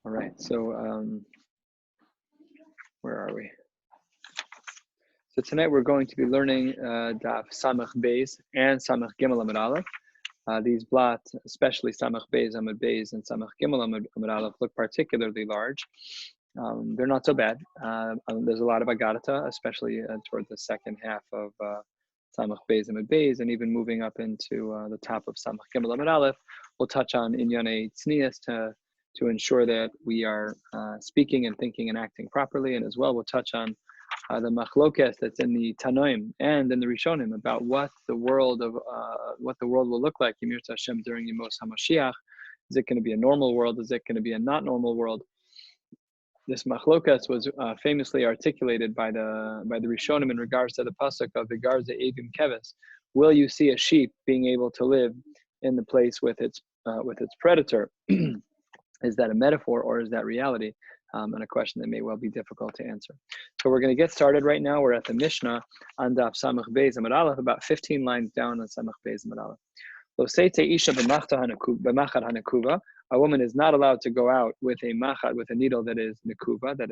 All right, so where are we? So tonight we're going to be learning Daf Samach Beis and Samach Gimel Amud Aleph. These blot, especially Samach Beis, Amud Beis, and Samach Gimel Amud Aleph, look particularly large. They're not so bad. There's a lot of Agadata, especially toward the second half of Samach Beis Amud Beis, and even moving up into the top of Samach Gimel Amud Aleph. We'll touch on Inyane Tznius to ensure that we are speaking and thinking and acting properly, and as well we'll touch on the machlokes that's in the Tanoim and in the Rishonim about what the world will look like Yemir Hashem during Yemos HaMashiach. Is it going to be a normal world? Is it going to be a not normal world? This machlokes was famously articulated by the Rishonim in regards to the pasuk of the Garza Evim Keves. Will you see a sheep being able to live in the place with its predator? Is that a metaphor or is that reality? And a question that may well be difficult to answer. So we're going to get started right now. We're at the Mishnah on Daf Samach Beis Amud Aleph, about 15 lines down on Samach Beis Amud Aleph. Lo seite isha b'machad hanakuva. A woman is not allowed to go out with a machad, with a needle that is nakuva, that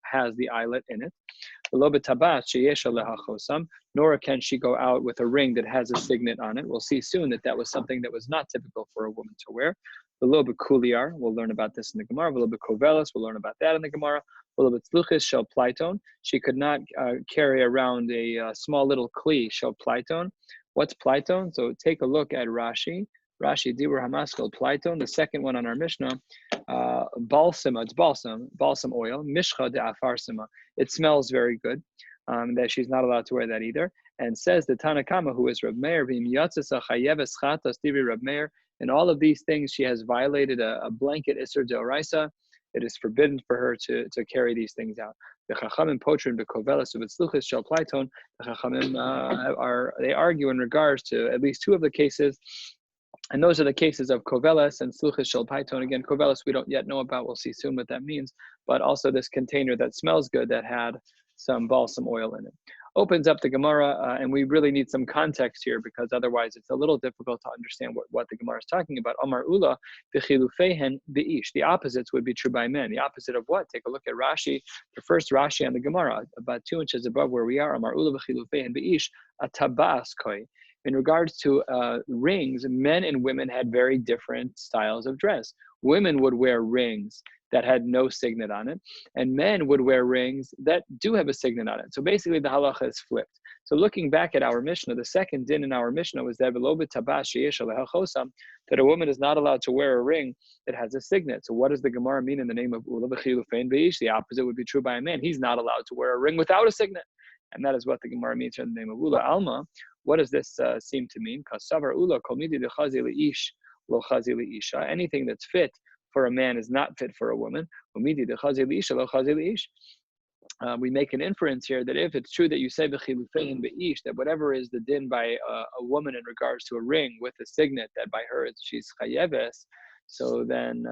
has the eyelet in it. Lo b'tabat sheyesha leha chosam. Nor can she go out with a ring that has a signet on it. We'll see soon that was something that was not typical for a woman to wear. A little bit kuliar, we'll learn about this in the Gemara. A little bit kovelis, we'll learn about that in the Gemara. A little bit sluchis shel plyton. She could not carry around a small little kli shel plyton. What's plyton? So take a look at Rashi. Rashi Dibur Hamaskal plyton. The second one on our Mishnah, balsama. It's balsam oil. Mishcha de afarsima. It smells very good. That she's not allowed to wear that either. And says the Tanakama, who is Rab Meir, v'im yatzasa chayeves chatas divi Rab Meir. In all of these things, she has violated a blanket Isser D'Oraisa. It is forbidden for her to carry these things out. The Chachamim potrin bekovelas u'v'tzluchis shel plyton. The Chachamim they argue in regards to at least two of the cases, and those are the cases of kovelas and sluchis shel plyton. Again, kovelas we don't yet know about. We'll see soon what that means. But also this container that smells good that had some balsam oil in it. Opens up the Gemara, and we really need some context here because otherwise it's a little difficult to understand what the Gemara is talking about. Amar Ula v'chilufeihen b'ish. The opposites would be true by men. The opposite of what? Take a look at Rashi, the first Rashi on the Gemara, about 2 inches above where we are. Amar Ula v'chilufeihen b'ish atabas koi. In regards to rings, men and women had very different styles of dress. Women would wear rings that had no signet on it, and men would wear rings that do have a signet on it. So basically the halacha is flipped. So looking back at our Mishnah, the second din in our Mishnah was that that a woman is not allowed to wear a ring that has a signet. So what does the Gemara mean in the name of Ula b'chilufein b'ish? The opposite would be true by a man. He's not allowed to wear a ring without a signet. And that is what the Gemara means in the name of Ula. Alma, what does this seem to mean? Kasavar Ula kol midi dechazi le'ish lo chazi le'isha. Anything that's fit for a man is not fit for a woman. We make an inference here that if it's true that you say b'chilufein b'ish, that whatever is the din by a woman in regards to a ring with a signet, that by her she's chayeves. So then,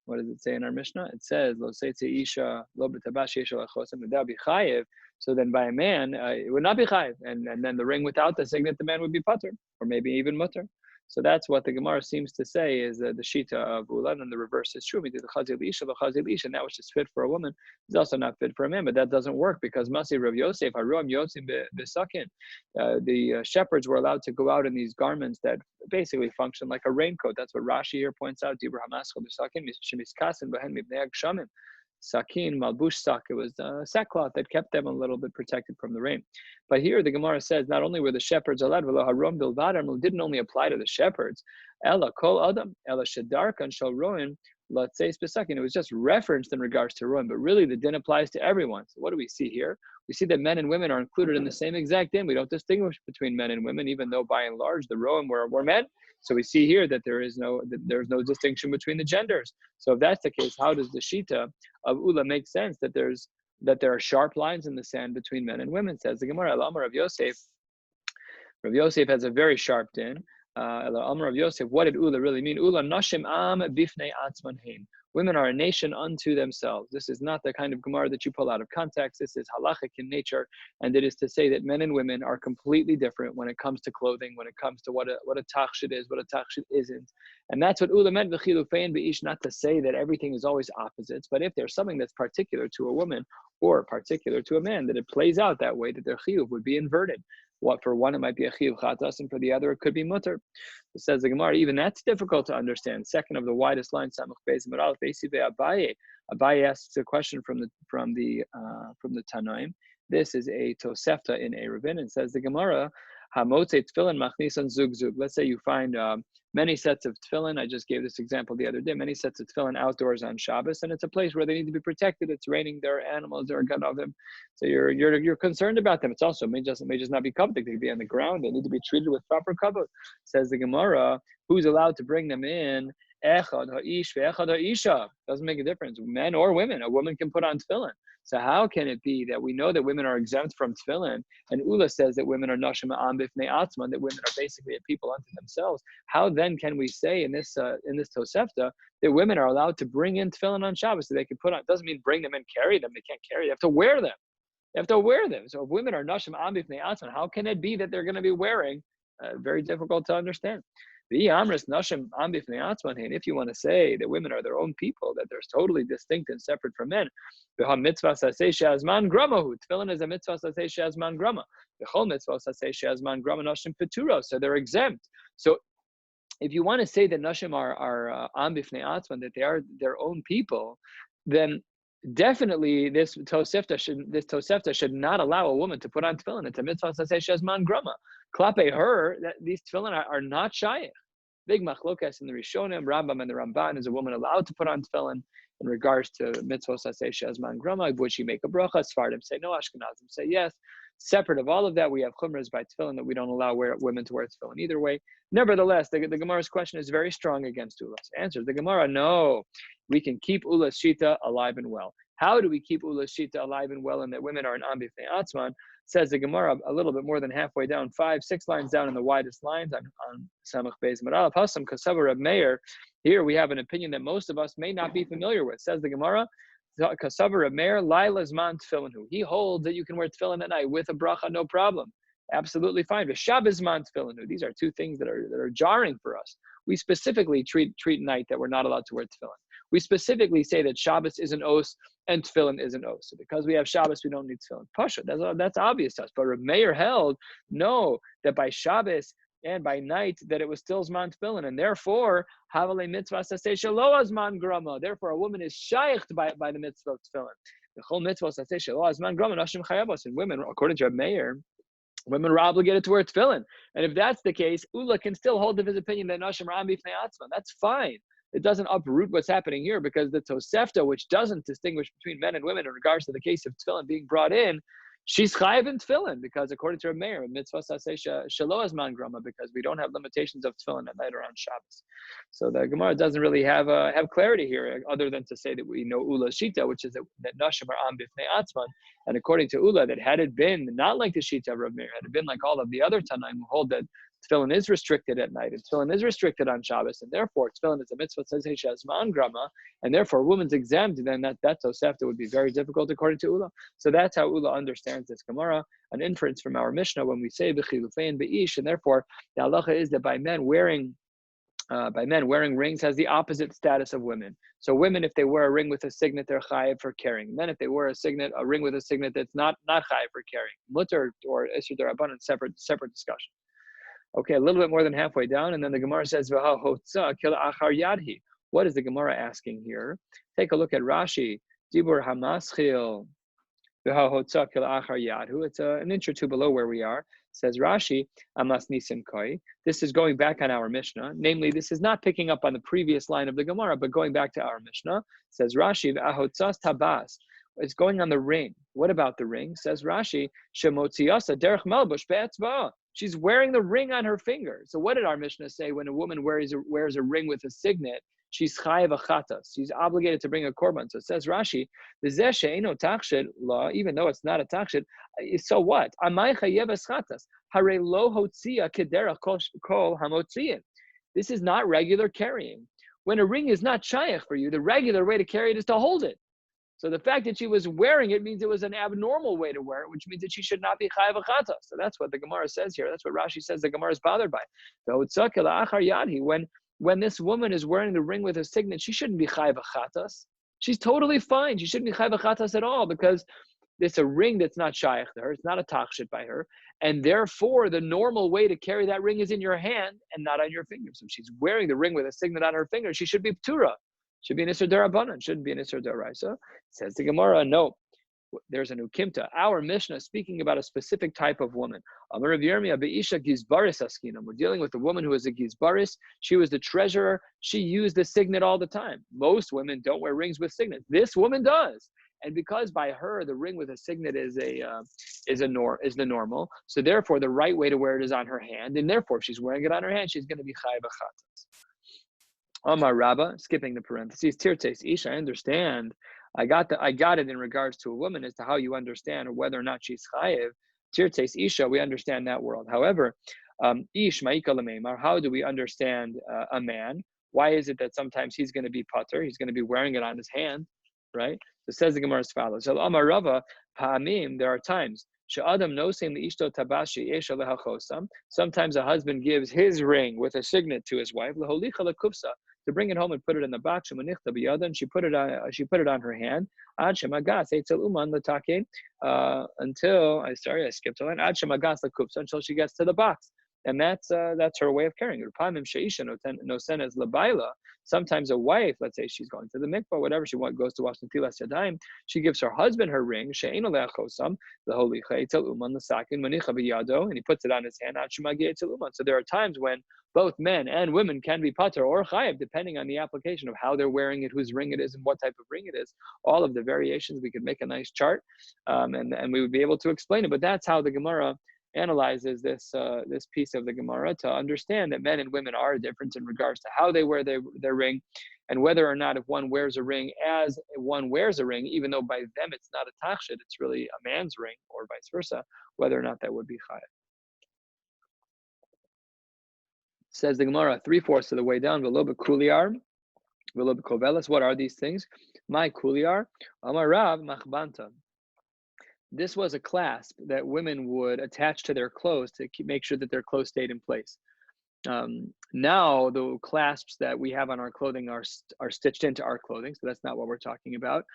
what does it say in our Mishnah? It says lo seitze isha lo b'tabash yesha lachosam v'da b'chayev. So then by a man, it would not be chayev, and then the ring without the signet, the man would be patur, or maybe even mutter. So that's what the Gemara seems to say is the shita of Ula, and the reverse is true. And that which is fit for a woman is also not fit for a man. But that doesn't work because Masi Rav Yosef, Haruam Yotzim Besakin, the shepherds were allowed to go out in these garments that basically function like a raincoat. That's what Rashi here points out. Dibur Hamaskal Besakin, Shemiskasin Behen Mibnei Shamim. Sakin, Malbush Sak, it was sackcloth that kept them a little bit protected from the rain. But here the Gemara says not only were the shepherds allowed, it didn't only apply to the shepherds. Ella Kol Adam, Ella Shadarkan Shal Roin, let's say Besakin. It was just referenced in regards to Roin, but really the din applies to everyone. So what do we see here? We see that men and women are included in the same exact din. We don't distinguish between men and women, even though by and large the Roin were men. So we see here that there's no distinction between the genders. So if that's the case, how does the shita of Ula make sense that there are sharp lines in the sand between men and women? Says the Gemara, Amar Rav Yosef. Rav Yosef has a very sharp din. Amar of Yosef, what did Ula really mean? Ula nashim am bifnei atzman hein. Women are a nation unto themselves. This is not the kind of Gemara that you pull out of context. This is halachic in nature, and it is to say that men and women are completely different when it comes to clothing, when it comes to what a tachshit is, what a tachshit isn't. And that's what Ula meant, v'chilufein b'ish, not to say that everything is always opposites, but if there's something that's particular to a woman or particular to a man, that it plays out that way, that their chiyuv would be inverted. What for one it might be a chiyuv chatas, and for the other it could be mutter. It says the Gemara, even that's difficult to understand. Second of the widest lines, Samach Beis Meral, Beisive Abaye. Abaye asks a question from the Tanaim. This is a Tosefta in Eruvin, and says the Gemara, Hamotze Tefillin Machnisan Zug Zug. Let's say you find many sets of tefillin. I just gave this example the other day. Many sets of tefillin outdoors on Shabbos, and it's a place where they need to be protected. It's raining. There are animals. There are gun of them. So you're concerned about them. It's also may just not be covered. They could be on the ground. They need to be treated with proper cover. Says the Gemara, who's allowed to bring them in? Echad ha'ish ve'echad ha'isha. Doesn't make a difference. Men or women. A woman can put on tefillin. So how can it be that we know that women are exempt from tefillin, and Ula says that women are nashim am bifnei atzman, that women are basically a people unto themselves? How then can we say in this Tosefta that women are allowed to bring in tefillin on Shabbos so they can put on? It doesn't mean bring them and carry them. They can't carry them. They have to wear them. They have to wear them. So if women are nashim am bifnei atzman, how can it be that they're going to be wearing? Very difficult to understand. If you want to say that women are their own people, that they're totally distinct and separate from men, tefillin is a mitzvah saseh she'azman grama. So they're exempt. So if you want to say that nashim are am bifnei atzman, that they are their own people, then definitely this Tosefta should not allow a woman to put on tefillin. It's a mitzvah saseh she'azman grama. Klape her, that these tefillin are not shaykh. Big machlokas in the Rishonim, Rambam and the Ramban, is a woman allowed to put on tefillin in regards to mitzvot saseh she'azman grama? Would she make a bracha? Sfardim say no, Ashkenazim say yes. Separate of all of that, we have chumras by tefillin that we don't allow women to wear tefillin either way. Nevertheless, the Gemara's question is very strong against Ula's. Answers the Gemara, no, we can keep Ula's shita alive and well. How do we keep Ula's shita alive and well and that women are an am bifnei atzman? Says the Gemara a little bit more than halfway down, 5-6 lines down in the widest lines on Samach Beis Meral. Pasam Kasavar Reb Meir. Here we have an opinion that most of us may not be familiar with. Says the Gemara, Kasavar Reb Meir, Laila's man tefillin. He holds that you can wear tefillin at night with a bracha, no problem. Absolutely fine. The Shabbos man tefillin. These are two things that are jarring for us. We specifically treat night that we're not allowed to wear tefillin. We specifically say that Shabbos is an os and tefillin is an os. So because we have Shabbos, we don't need tefillin. Pasha, that's obvious to us. But Reb Meir held, no, that by Shabbos and by night, that it was still zman tefillin. And therefore, havale mitzvah saseh shelo azman grama. Therefore, a woman is shaycht by the mitzvah of tefillin. The whole mitzvah saseh shelo azman grama, nashim chayavos. And women, according to Reb Meir, women are obligated to wear tefillin. And if that's the case, Ula can still hold to his opinion that nashim are am bifnei atzman. That's fine. It doesn't uproot what's happening here, because the Tosefta, which doesn't distinguish between men and women in regards to the case of tefillin being brought in, she's chayiv in tefillin, because according to her mayor, mitzvah saseh shelo azman grama, because we don't have limitations of tefillin at night or on Shabbos. So the Gemara doesn't really have clarity here, other than to say that we know Ula's shita, which is that nashim are am bifnei atzman, and according to Ula, that had it been not like the shita of Rav Meir, had it been like all of the other Tanaim who hold that tefillin is restricted at night, and tefillin is restricted on Shabbos, and therefore tefillin is a mitzvah saseh she'azman grama, and therefore a woman's exempt, then that Tosefta would be very difficult according to Ula. So that's how Ula understands this Gemara, an inference from our Mishnah when we say b'chilufein be'ish, and therefore the halacha is that by men wearing rings has the opposite status of women. So women, if they wear a ring with a signet, they're chayiv for carrying. Men, if they wear a ring with a signet that's not chayiv for carrying. Mutter or isur d'rabbanan, separate discussion. Okay, a little bit more than halfway down, and then the Gemara says, what is the Gemara asking here? Take a look at Rashi. Dibur hamaschil it's an inch or two below where we are. Says Rashi, amas nisim koi. This is going back on our Mishnah. Namely, this is not picking up on the previous line of the Gemara, but going back to our Mishnah. Says Rashi, ahotzas tabas. It's going on the ring. What about the ring? Says Rashi, shemotziasa derech malbush be'etzba'ah. She's wearing the ring on her finger. So what did our Mishnah say when a woman wears a ring with a signet? she's chayav achatas. She's obligated to bring a korban. So it says Rashi, v'zeh she'eino tachshit law, even though it's not a tachshit, so what? Amay chayev eschatas. Hare lo hotzia kedera kol hamotziin. This is not regular carrying. When a ring is not shayach for you, the regular way to carry it is to hold it. So the fact that she was wearing it means it was an abnormal way to wear it, which means that she should not be chayav achatas. So that's what the Gemara says here. That's what Rashi says the Gemara is bothered by. When this woman is wearing the ring with a signet, she shouldn't be chayav achatas. She's totally fine. She shouldn't be chayav achatas at all because it's a ring that's not shaykh to her. It's not a tachshit by her. And therefore, the normal way to carry that ring is in your hand and not on your finger. So if she's wearing the ring with a signet on her finger, she should be ptura. Should be an Isser Darabanan, shouldn't be an Isser Daraisa. Says the Gemara, no, there's a new Kimta. Our Mishnah is speaking about a specific type of woman. We're dealing with a woman who is a Gizbaris. She was the treasurer. She used the signet all the time. Most women don't wear rings with signets. This woman does. And because by her, the ring with a signet is the normal. So therefore, the right way to wear it is on her hand. And therefore, if she's wearing it on her hand, she's going to be chayav achatas. Amar Rabba, skipping the parentheses, tirtes ish, I understand. I got it in regards to a woman as to how you understand or whether or not she's chayiv. Tirtes isha, we understand that world. However, ish ma'ika l'meimar, how do we understand a man? Why is it that sometimes he's going to be pater, he's going to be wearing it on his hand, right? So says the Gemara as follows. So Amar Rava, pa'amim, there are times. She'adam nosim li'ishto tabashi esha lehachosam. Sometimes a husband gives his ring with a signet to his wife, leholicha lekufsa, to bring it home and put it in the box. And she put it on her hand. Until I skipped a line. Until she gets to the box. And that's her way of carrying it. Sometimes a wife, let's say she's going to the mikvah, whatever, goes to wash the tilas yadayim, she gives her husband her ring, and he puts it on his hand. So there are times when both men and women can be pater or chayiv, depending on the application of how they're wearing it, whose ring it is, and what type of ring it is. All of the variations, we could make a nice chart, and we would be able to explain it. But that's how the Gemara analyzes this piece of the Gemara to understand that men and women are different in regards to how they wear their ring, and whether or not if one wears a ring as one wears a ring, even though by them it's not a tachshit, it's really a man's ring, or vice versa, whether or not that would be chayav. Says the Gemara, 3/4 of the way down, ve'lo b'kuliyar, ve'lo b'kovelas. What are these things? My kuliyar, amar Rav machbanta. This was a clasp that women would attach to their clothes to make sure that their clothes stayed in place. Now the clasps that we have on our clothing are stitched into our clothing, so that's not what we're talking about.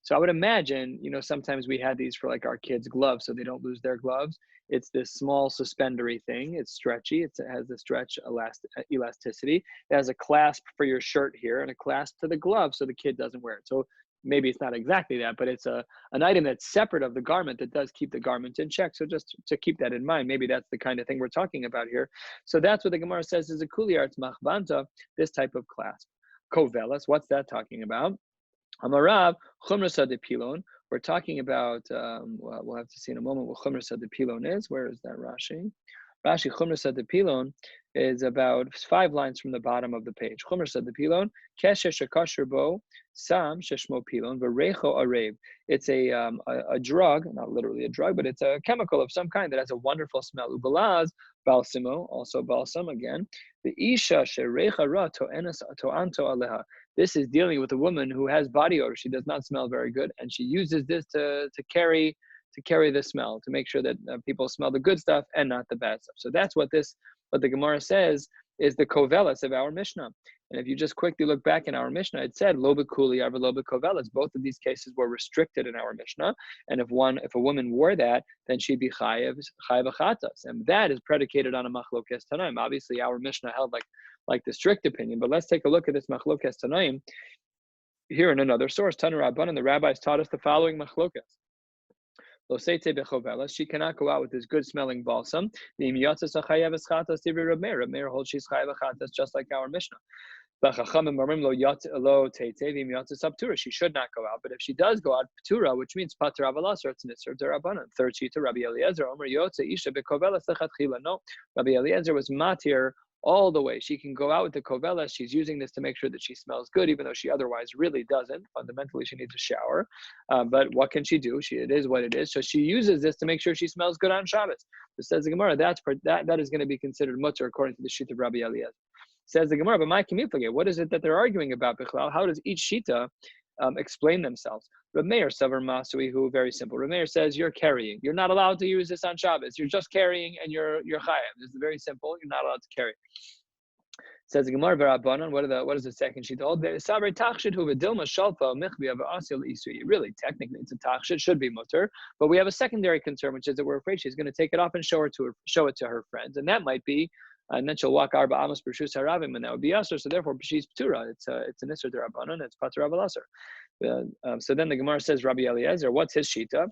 So I would imagine, sometimes we had these for like our kids' gloves so they don't lose their gloves. It's this small suspendery thing. It's stretchy. It has the stretch elasticity. It has a clasp for your shirt here and a clasp to the glove so the kid doesn't wear it. So maybe it's not exactly that, but it's an item that's separate of the garment that does keep the garment in check. So just to keep that in mind, maybe that's the kind of thing we're talking about here. So that's what the Gemara says is a kuliyar, it's machbanta, this type of clasp. Kovelas, what's that talking about? Amarav, chumrasa de pilon. We're talking about, we'll have to see in a moment what chumrasa de pilon is. Where is that Rashi? Rashi, chumrasa de pilon is about 5 lines from the bottom of the page. Chumrasa de pilon, kesher shekasher bo, sam sheshmo pilon, v'recho arev. It's a drug, not literally a drug, but it's a chemical of some kind that has a wonderful smell. Ubalaz, balsamo, also balsam again. The isha sherecha ra to'anto aleha. This is dealing with a woman who has body odor. She does not smell very good, and she uses this to carry the smell, to make sure that people smell the good stuff and not the bad stuff. So that's what the Gemara says is the kovelas of our Mishnah. And if you just quickly look back in our Mishnah, it said lo b'kuli or lo b'kovelas. Both of these cases were restricted in our Mishnah. And if a woman wore that, then she'd be chayav achatas. And that is predicated on a machlokes tanaim. Obviously, our Mishnah held like the strict opinion, but let's take a look at this machlokes tanaim here in another source. Tanu Rabban, and the rabbis taught us the following machlokes. She cannot go out with this good smelling balsam. Rameir holds she's chayav achatas, just like our Mishnah. She should not go out, but if she does go out, ptura, which means pater avalas, or it's nisr derabanan. Third sheet to Rabbi Eliezer, Omer yotze isha bekovelas lechatchila. No, Rabbi Eliezer was matir all the way. She can go out with the kovelas. She's using this to make sure that she smells good, even though she otherwise really doesn't. Fundamentally, she needs a shower. But what can she do? It is what it is. So she uses this to make sure she smells good on Shabbos. It says the Gemara, that is going to be considered mutter according to the sheet of Rabbi Eliezer. Says the Gemara, but my community, what is it that they're arguing about, Bichlal? How does each shita explain themselves? Reb Meir Savar Masui, who very simple. Reb Meir says you're carrying. You're not allowed to use this on Shabbos. You're just carrying, and you're chayav. This is very simple. You're not allowed to carry. Says the Gemara V'Rabbanan. What is the second sheet? Savar Tachshid hu v'dilma shalpa michbi av'asil isui. Really, technically, it's a tachshid. Should be mutter, but we have a secondary concern, which is that we're afraid she's going to take it off and show it to her friends, and that might be. And then she'll walk arba amos b'rshus haravim, and that would be asur. So therefore, she's ptura. It's an isur derabanan. It's patur aval. So then the Gemara says, Rabbi Eliezer, what's his shita?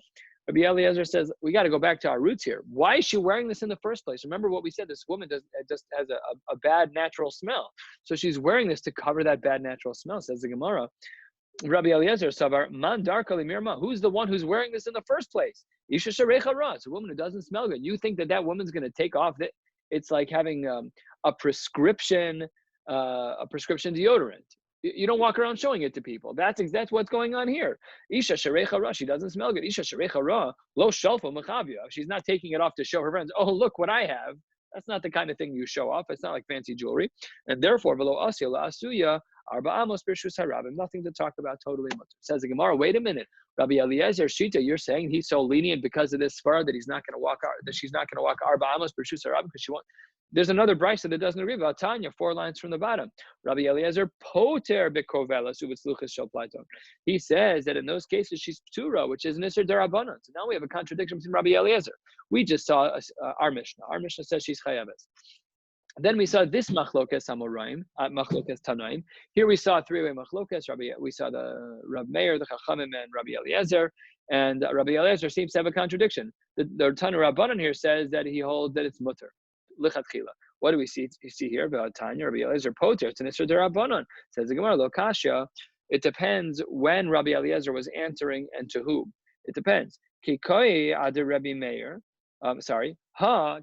Rabbi Eliezer says we got to go back to our roots here. Why is she wearing this in the first place? Remember what we said. This woman just has a bad natural smell. So she's wearing this to cover that bad natural smell. Says the Gemara. Rabbi Eliezer Savar Man Darka Limirma. Who's the one who's wearing this in the first place? Isha Sharecha Ra. It's a woman who doesn't smell good. You think that woman's going to take off that? It's like having a prescription deodorant. You don't walk around showing it to people. That's what's going on here. Isha sharecha ra, she doesn't smell good. Isha sharecha ra, lo shalfa machavia. She's not taking it off to show her friends. Oh, look what I have. That's not the kind of thing you show off. It's not like fancy jewelry. And therefore, velo asya la asuya, arba amos b'rshus harabim. Nothing to talk about. Totally mutter. Says the Gemara. Wait a minute, Rabbi Eliezer Shita. You're saying he's so lenient because of this svara that she's not going to walk arba amos b'rshus harabim because she wants. There's another brisa that doesn't agree about Tanya, 4 lines from the bottom. Rabbi Eliezer poter bekovelas uvitzluchas shel plaiton. He says that in those cases she's ptura, which is nisr derabanan. So now we have a contradiction between Rabbi Eliezer. We just saw our Mishnah. Our Mishnah says she's chayaves. Then we saw this machlokas amoraim, machlokas tanaim. Here we saw a 3-way machlokas. We saw the Rab Meir, the Chachamim, and Rabbi Eliezer. And Rabbi Eliezer seems to have a contradiction. The Tana Rabbanan here says that he holds that it's mutter. Lichatchila. What do we see? You see here about Tanya, Rabbi Eliezer poter. It's an isur derabanan. Says the Gemara, lo kasha. It depends when Rabbi Eliezer was answering and to whom. It depends. Kikoy ad Rabbi Meir. Ha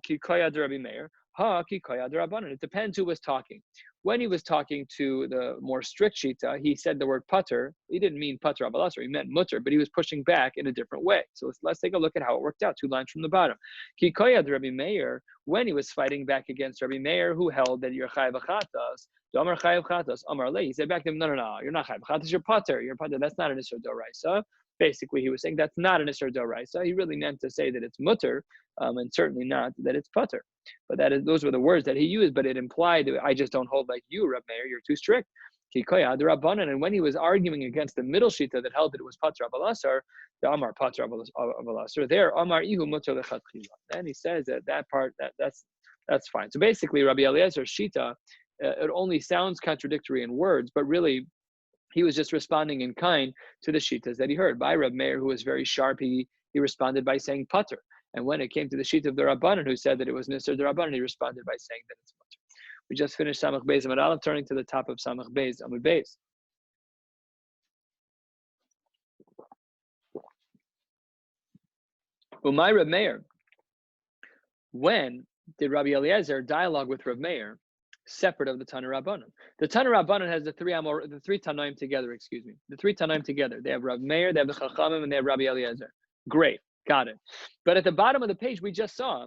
kikoy ad Rabbi Meir. Ha kikoy ad Rabbanan. It depends who was talking. When he was talking to the more strict shita, he said the word putter. He didn't mean putter abalasar. He meant mutter, but he was pushing back in a different way. So let's take a look at how it worked out. 2 lines from the bottom. Kikoyad Rabbi Meir, when he was fighting back against Rabbi Meir, who held that you're chayav chatas, Amar chayav chatas, Amar le. He said back to him, no, you're not chayav chatas. You're putter. You're putter. That's not an isur doraisa. Basically, he was saying that's not an isur doraisa. He really meant to say that it's mutter, and certainly not that it's putter. But those were the words that he used, but it implied that I just don't hold like you, Reb Meir, you're too strict. And when he was arguing against the middle shita that held that it was Patra Avalasar, the Amar Patra Avalasar, there, Amar Ihu Mutter Lechatchila. Then he says that part, that's fine. So basically, Rabbi Eliezer's shita, it only sounds contradictory in words, but really, he was just responding in kind to the shitas that he heard. By Reb Meir, who was very sharp, he responded by saying Patra. And when it came to the sheet of the Rabbanan, who said that it was Nisr the Rabbanan, he responded by saying that it's mutter. We just finished Samach Beis Amud Aleph, turning to the top of Samach Beis Amud Beis. Umay Reb Meir. When did Rabbi Eliezer dialogue with Reb Meir, separate of the Tana Rabbanan? The Tana Rabbanan has the three Tanaim together. The 3 Tanaim together. They have Reb Meir, they have the Chachamim, and they have Rabbi Eliezer. Great. Got it. But at the bottom of the page, we just saw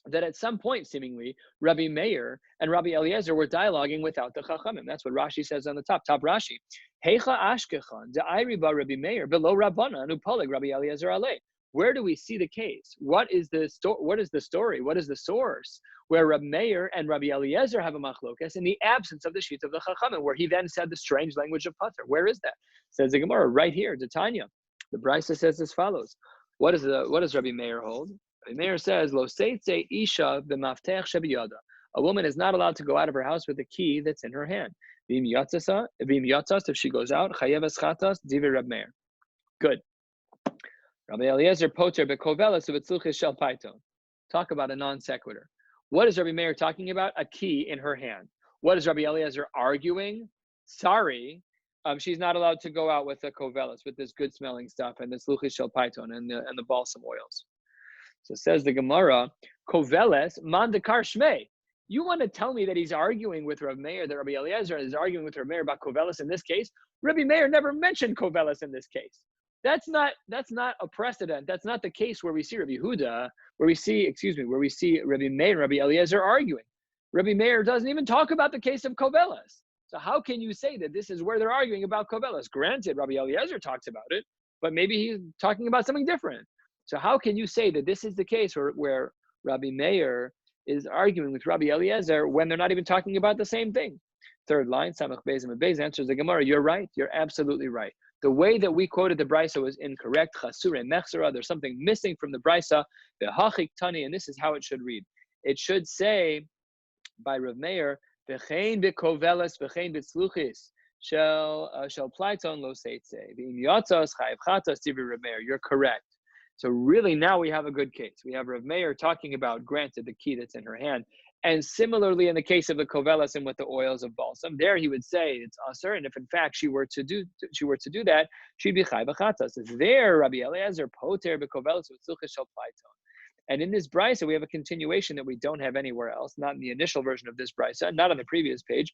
that at some point, seemingly, Rabbi Meir and Rabbi Eliezer were dialoguing without the Chachamim. That's what Rashi says on the top Rashi. Heicha ashkechan da'ayri ba Rabbi Meir below Rabbanan upalig Rabbi Eliezer alei. Where do we see the case? What is the story? What is the source where Rabbi Meir and Rabbi Eliezer have a machlokas in the absence of the sheet of the Chachamim, where he then said the strange language of Pater? Where is that? Says the Gemara right here, Tanya. The Brisa says as follows. What does Rabbi Meir hold? Rabbi Meir says, Lo seitze isha b'maftech shebiyada. A woman is not allowed to go out of her house with a key that's in her hand. V'im yatzas, if she goes out, chayeves chatas, divrei Rabbi Meir. Good. Rabbi Eliezer poter bekovelas uvitzluchis shel paiton. Talk about a non sequitur. What is Rabbi Meir talking about? A key in her hand. What is Rabbi Eliezer arguing? Sorry. She's not allowed to go out with the kovelas, with this good smelling stuff and this luchis shel paiton and the balsam oils. So says the Gemara, koveles man dekar shmei. You want to tell me that he's arguing with Rabbi Meir, that Rabbi Eliezer is arguing with Rabbi Meir about Kovelis in this case? Rabbi Meir never mentioned Kovelis in this case. That's not a precedent. That's not the case where we see Rabbi Huda, where we see Rabbi Meir and Rabbi Eliezer arguing. Rabbi Meir doesn't even talk about the case of Kovelis. So how can you say that this is where they're arguing about Kovelis? Granted, Rabbi Eliezer talks about it, but maybe he's talking about something different. So how can you say that this is the case where Rabbi Meir is arguing with Rabbi Eliezer when they're not even talking about the same thing? Third line, Samach Beis and Beis answers the Gemara. You're right. You're absolutely right. The way that we quoted the Brisa was incorrect. Chasure Mechsera. There's something missing from the Brisa. V'hachik tani, and this is how it should read. It should say by Rav Meir, V'chein b'koveles, v'chein b'tzluchis, shel plaiton lo seitze. V'im yatzos chayiv chatas tivri Rav Meir. You're correct. So really now we have a good case. We have Rav Meir talking about, granted, the key that's in her hand. And similarly, in the case of the kovelas and with the oils of balsam, there he would say it's aser, and if in fact she were to do that, she'd be chai b'chatas. It's there, Rabbi Eliezer poter b'kovelas v'tzluchis shel plaiton. And in this brisa, we have a continuation that we don't have anywhere else, not in the initial version of this brisa, not on the previous page.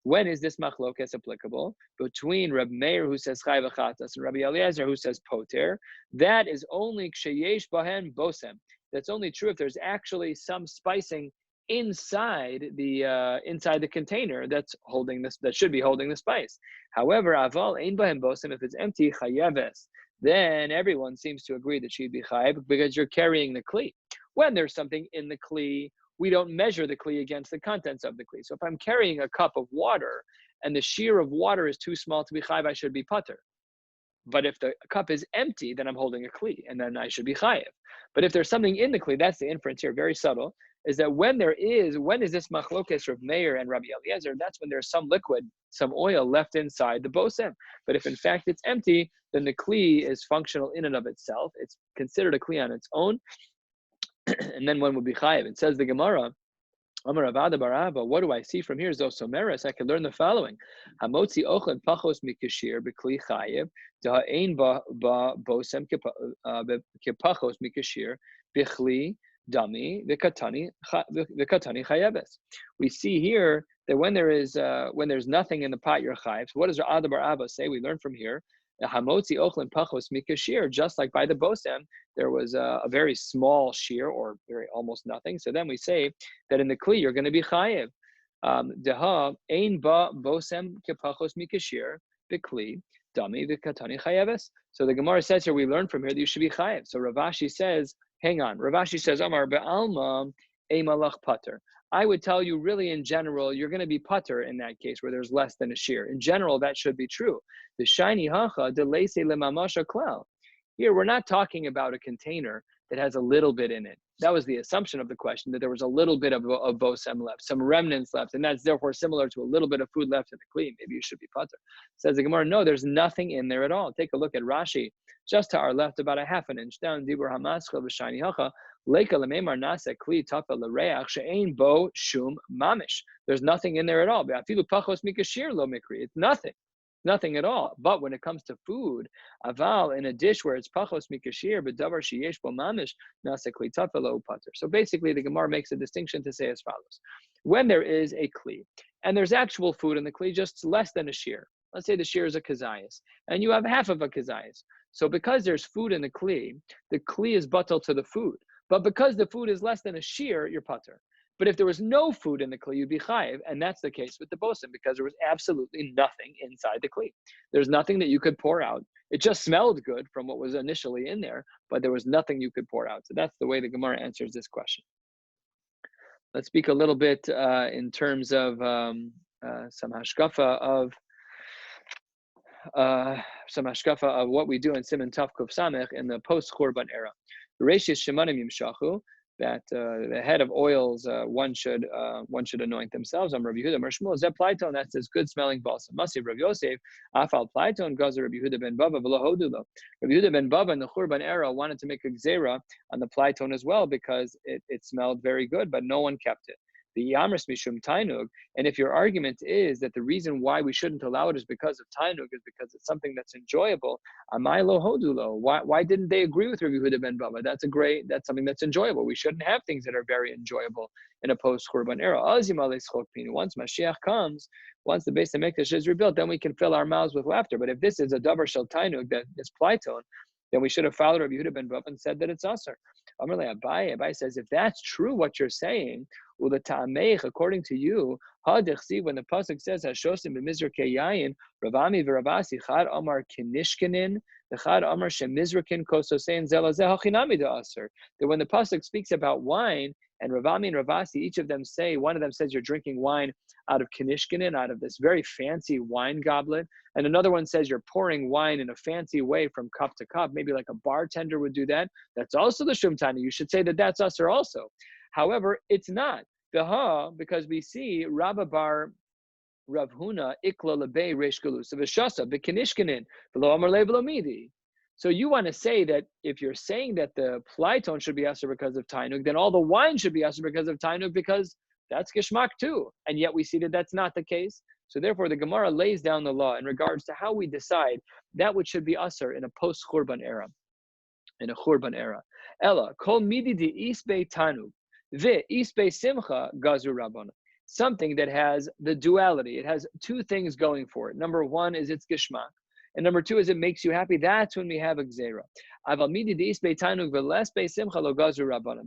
When is this machlokas applicable? Between Reb Meir, who says chai v'chatas, and Rabbi Eliezer, who says poter. That is only ksheyesh bahen bosem. That's only true if there's actually some spicing inside the container that's holding this, that should be holding the spice. However, aval ein bahen bosem, if it's empty, chayeves, then everyone seems to agree that she'd be chayiv because you're carrying the kli. When there's something in the kli, we don't measure the kli against the contents of the kli. So if I'm carrying a cup of water and the shear of water is too small to be chayiv, I should be pater. But if the cup is empty, then I'm holding a kli, and then I should be chayiv. But if there's something in the kli, that's the inference here, very subtle, is that when is this machlokes Rav Meir and Rabbi Eliezer? That's when there's some liquid, some oil left inside the bosem. But if in fact it's empty, then the kli is functional in and of itself. It's considered a kli on its own, and then one would be chayiv. It says the Gemara, Amar Avada Barava, what do I see from here? Zosomeres, I can learn the following. Hamotzi ochlen pachos mikashir bekli chayiv, da'ain ba bosem kepachos mikashir bechli dami v'katani chayeves. We see here that when there's nothing in the pot, you're chayiv. So what does Avada Barava say? We learn from here. Hamotzi ochlen pachos mikashir, just like by the bosem, there was a very small shear or very almost nothing. So then we say that in the kli you're going to be chayiv. Deha ein ba bosem kepachos mikashir bekli dami v'katani chayeves. So the Gemara says here, we learn from here that you should be chayiv. So Ravashi says, hang on. Ravashi says, Amar be'alma ei malach pater. I would tell you, really, in general, you're going to be pater in that case where there's less than a shear. In general, that should be true. The shiny hacha delese lemamasha klal. Here, we're not talking about a container that has a little bit in it. That was the assumption of the question, that there was a little bit of bosem left, some remnants left, and that's therefore similar to a little bit of food left in the kli. Maybe you should be pater. Says the Gemara, no, there's nothing in there at all. Take a look at Rashi, just to our left, about a half an inch down. Dibur hamaschel v'shani hacha leika lememar nasa kli tafa l'reach she'ein bo shum mamish. There's nothing in there at all. Afilu pachos mikashir lo mikri. It's nothing. Nothing at all. But when it comes to food, aval, in a dish where it's pachos mikashir, but davar sheyesh bo mamish, nasa kli tafa lo pater. So basically, the Gemara makes a distinction to say as follows. When there is a kli, and there's actual food in the kli, just less than a shear. Let's say the shear is a kazayas, and you have half of a kazayas. So because there's food in the kli is batal to the food. But because the food is less than a shear, you're pater. But if there was no food in the kli, you'd be chayiv, and that's the case with the bosem, because there was absolutely nothing inside the kli. There's nothing that you could pour out. It just smelled good from what was initially in there, but there was nothing you could pour out. So that's the way the Gemara answers this question. Let's speak a little bit in terms of some hashkafa of what we do in Siman Tav Kuf Samech in the post-Churban era. Reishis Shemanim Yimshachu, that the head of oils one should anoint themselves. I'm Rabbi Yehuda Mershmuel Zeb Plaiton, that's this good smelling balsam. Masiv Rabbi Yosef Afal Plaiton Gazer Rabbi Yehuda ben Bava V'lo Hodulo. Rabbi Yehuda ben Bava in the Churban era wanted to make a gzera on the Plaiton as well because it smelled very good, but no one kept it. The Yamris Mishum Tainug, and if your argument is that the reason why we shouldn't allow it is because of Tainug, is because it's something that's enjoyable, Amai lo hodulo. Why didn't they agree with Rabbi Yehuda ben Bava? That's something that's enjoyable. We shouldn't have things that are very enjoyable in a post-Churban era. Once Mashiach comes, once the Beis HaMikdash is rebuilt, then we can fill our mouths with laughter. But if this is a davar shel tainug, that is Platon, then we should have followed Rabbi Yehuda ben Bava and said that it's usher. Amarle Abai says, if that's true what you're saying, well, the ta'ameich, according to you, when the pasuk says Hashosim b'mizra keyayin, Ravami v'Ravasi chad amar kinishkenin, the chad amar shemizrakin kososein zelazeh hachinami da'aser. That when the pasuk speaks about wine, and Ravami and Ravasi, each of them say, one of them says you're drinking wine out of kinishkenin, out of this very fancy wine goblet, and another one says you're pouring wine in a fancy way from cup to cup, maybe like a bartender would do that. That's also the Shum Tani. You should say that that's usher also. However, it's not. Because we see Rabba bar Rav Huna ikla lebei reish galus v'shasa b'kinishkenin v'lo amar le v'lo midi. So you want to say that if you're saying that the Platon should be usher because of Tainug, then all the wine should be usher because of Tainug, because that's Geshmak too. And yet we see that that's not the case. So therefore the Gemara lays down the law in regards to how we decide that which should be usher in a post-Churban era. In a Churban era. Ella, kol midi di isbei Tanug. Simcha gazu rabbanon. Something that has the duality. It has two things going for it. Number one is its geshmak, and number two is it makes you happy. That's when we have a gzera. The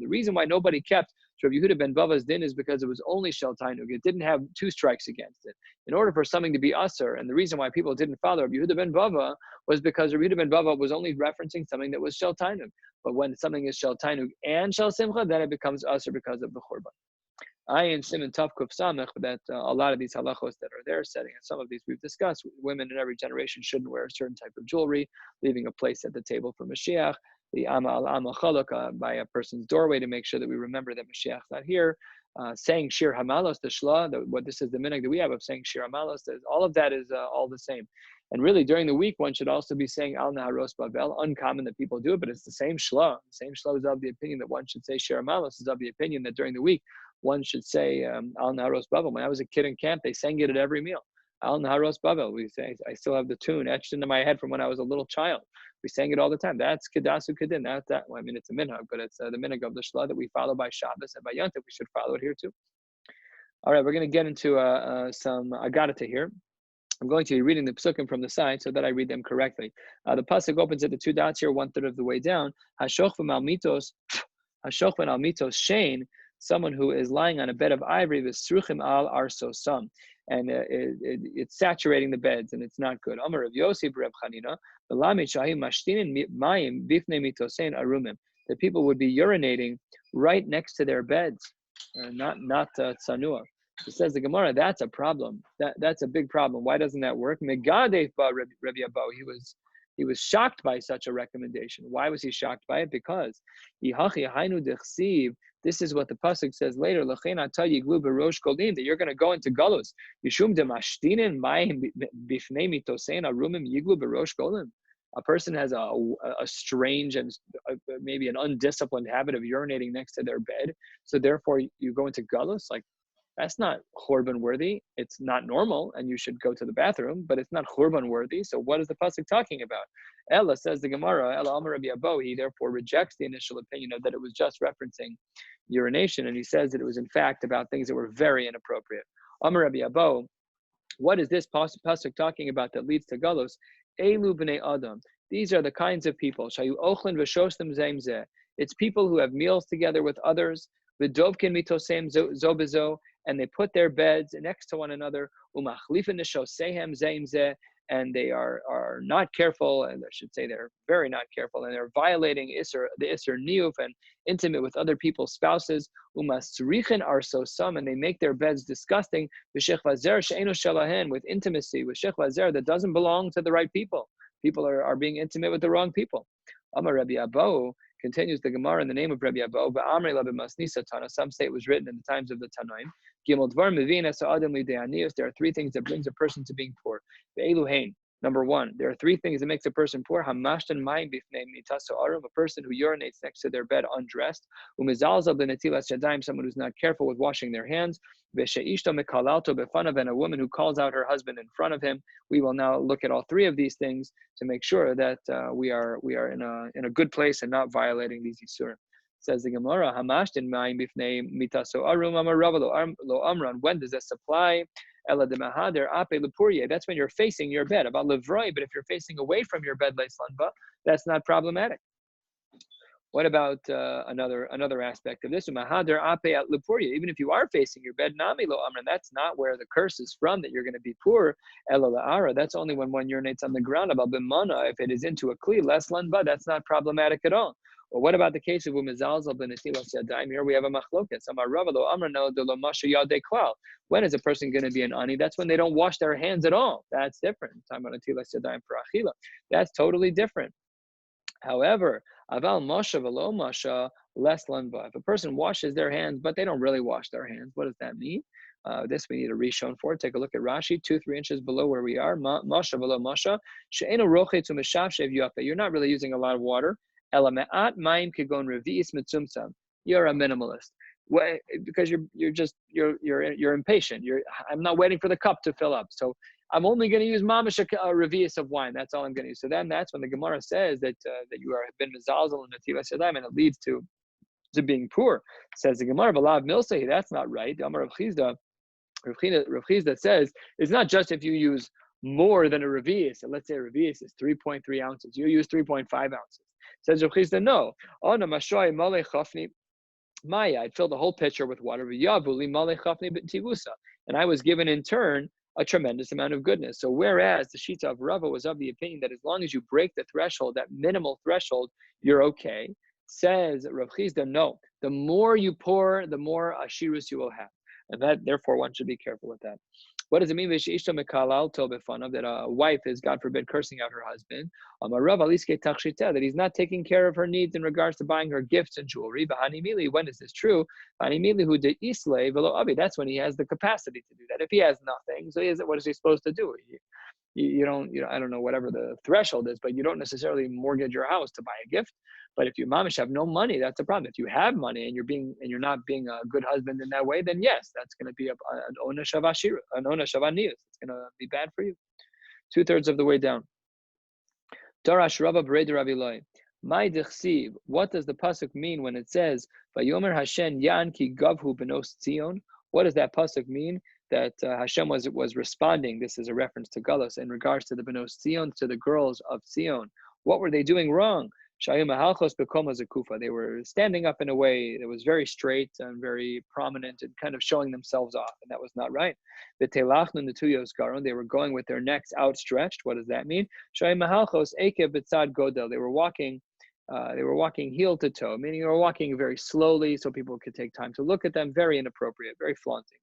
reason why nobody kept Rabbi Yehuda ben Bava's din is because it was only shel tainug. It didn't have two strikes against it. In order for something to be usher, and the reason why people didn't follow Rabbi Yehuda ben Bava was because Rabbi Yehuda ben Bava was only referencing something that was shel tainug. But when something is shel tainug and shel simcha, then it becomes usher because of the churban. Ayin Simon Tav Kuf Samech, that a lot of these halachos that are there setting, and some of these we've discussed. Women in every generation shouldn't wear a certain type of jewelry, leaving a place at the table for Mashiach. The Ama al Ama Chaluk by a person's doorway to make sure that we remember that Mashiach's not here. Saying Shir Hamalos, the Shla, what this is the minhag that we have of saying Shir Hamalos, all of that is all the same. And really, during the week, one should also be saying Al Naharos Bavel. Uncommon that people do it, but it's the same Shla. The same Shla is of the opinion that one should say Shir Hamalos, is of the opinion that during the week, one should say Al Naharos Bavel. When I was a kid in camp, they sang it at every meal. Al Naharos Bavel. We say, I still have the tune etched into my head from when I was a little child. We sang it all the time. That's Kedasu Kedin. That. Well, I mean, it's a minhag, but it's the minhag of the Shla that we follow by Shabbos and by Yontif. We should follow it here too. All right, we're going to get into some Agadata here. I'm going to be reading the psukim from the side so that I read them correctly. The pasuk opens at the two dots here, 1/3 of the way down. Hashochvan al mitos shein, someone who is lying on a bed of ivory, v'sruchim al arsosam, and it's saturating the beds, and it's not good. Amar Rav Yossi Reb Chanina, v'lamid shahim mashtinin mayim bifnei mitosein arumim. That people would be urinating right next to their beds, not tzanua. It says the Gemara, that's a problem. That's a big problem. Why doesn't that work? Megadef ba Rabbi Abo. He was shocked by such a recommendation. Why was he shocked by it? Because this is what the pasuk says later. That you're going to go into galus. A person has a strange and maybe an undisciplined habit of urinating next to their bed. So therefore, you go into galus. Like, that's not churban worthy. It's not normal, and you should go to the bathroom, but it's not churban worthy. So what is the pasuk talking about? Ella, says the Gemara, Ella Amar Rabbi Abo, he therefore rejects the initial opinion of that it was just referencing urination, and he says that it was in fact about things that were very inappropriate. Amar Rabbi Abo, what is this pasuk talking about that leads to galus? Elu b'nei Adam. These are the kinds of people. Shayu ochlin v'shostem zeim zeh. It's people who have meals together with others. V'dovkin mitosem zo bezo, and they put their beds next to one another. Umachlifin nishosehem zeim zeh, and they are not careful, and I should say they're very not careful, and they're violating the Isser Niyuf and intimate with other people's spouses. Umasrichen arsosam, and they make their beds disgusting. V'shech vazer she'enu shelahen, with intimacy, with shech vazer that doesn't belong to the right people. People are being intimate with the wrong people. Amar Rabbi Abo, continues the Gemara in the name of Rabbi Abo, Ba'amri la b'masnisa Tana. Some say it was written in the times of the Tanaim. Gimel dvar mevin es ha'adam li'de'anius. There are three things that brings a person to being poor. Ve'elu hein. Number one, there are three things that makes a person poor. Hamashtan mayim bifnei mitaso arum, a person who urinates next to their bed undressed. Umizalzal b'netilas yadayim, someone who's not careful with washing their hands. V'sheishto mekalalto b'fanav, and a woman who calls out her husband in front of him. We will now look at all three of these things to make sure that we are in a good place and not violating these isurim. Says the Gemara, Hamashtin mayim bifnei mitaso arum amar Rabbi lo amran. When does this apply? Ela demahader ape lepurye. That's when you're facing your bed. About levroi, but if you're facing away from your bed, leislanba, that's not problematic. What about another aspect of this? Mahader ape at lepurye. Even if you are facing your bed, nami lo amran. That's not where the curse is from that you're going to be poor. Ela laara. That's only when one urinates on the ground. About bimana, if it is into a kli, leslanba, that's not problematic at all. Well, what about the case of umizalzal b'netilas yadayim? Here we have a machloket. Amar Rabbi lo amar no de lo masha yadei klal. When is a person going to be an ani? That's when they don't wash their hands at all. That's different. Talking about netilas yadayim for achila. That's totally different. However, aval masha v'lo masha less lanba. If a person washes their hands, but they don't really wash their hands, what does that mean? This we need a rishon for. Take a look at Rashi, 2-3 inches below where we are. Masha v'lo masha she'enu rochetz u'meshavshev yafe. You're not really using a lot of water. You're a minimalist. Why? Because you're impatient. I'm not waiting for the cup to fill up. So I'm only going to use mamash a revius of wine. That's all I'm going to use. So then that's when the Gemara says that you have been mizalzel and netilas yadayim, and it leads to being poor. Says the Gemara, Balav Milsei, that's not right. The Amar Rav Chizda says it's not just if you use more than a revius. So let's say a revius is 3.3 ounces. You use 3.5 ounces. Says Rav Chizda, no. Oh, no, mashoy malei chafni maya. I'd fill the whole pitcher with water. V'yavuli malei chafni b'tivusa. And I was given in turn a tremendous amount of goodness. So whereas the Shita of Rava was of the opinion that as long as you break the threshold, that minimal threshold, you're okay. Says Rav Chizda, no. The more you pour, the more ashirus you will have. And that, therefore, one should be careful with that. What does it mean that a wife is, God forbid, cursing out her husband? That he's not taking care of her needs in regards to buying her gifts and jewelry. When is this true? That's when he has the capacity to do that. If he has nothing, so what is he supposed to do? You don't, I don't know, whatever the threshold is, but you don't necessarily mortgage your house to buy a gift. But if you mamish have no money, that's a problem. If you have money and you're not being a good husband in that way, then yes, that's going to be an ona shavashira, an ona shavanius. It's going to be bad for you. 2/3 of the way down. Darash Rabba Bereder Raviloi. My dechsiv. What does the pasuk mean when it says Vayomer Hashem Yan Ki Gavhu Benos Tzion? What does that pasuk mean? That Hashem was responding. This is a reference to Galus in regards to the Benos Tzion, to the girls of Tzion. What were they doing wrong? They were standing up in a way that was very straight and very prominent and kind of showing themselves off, and that was not right. They were going with their necks outstretched. What does that mean? They were walking heel to toe, meaning they were walking very slowly so people could take time to look at them. Very inappropriate, very flaunting.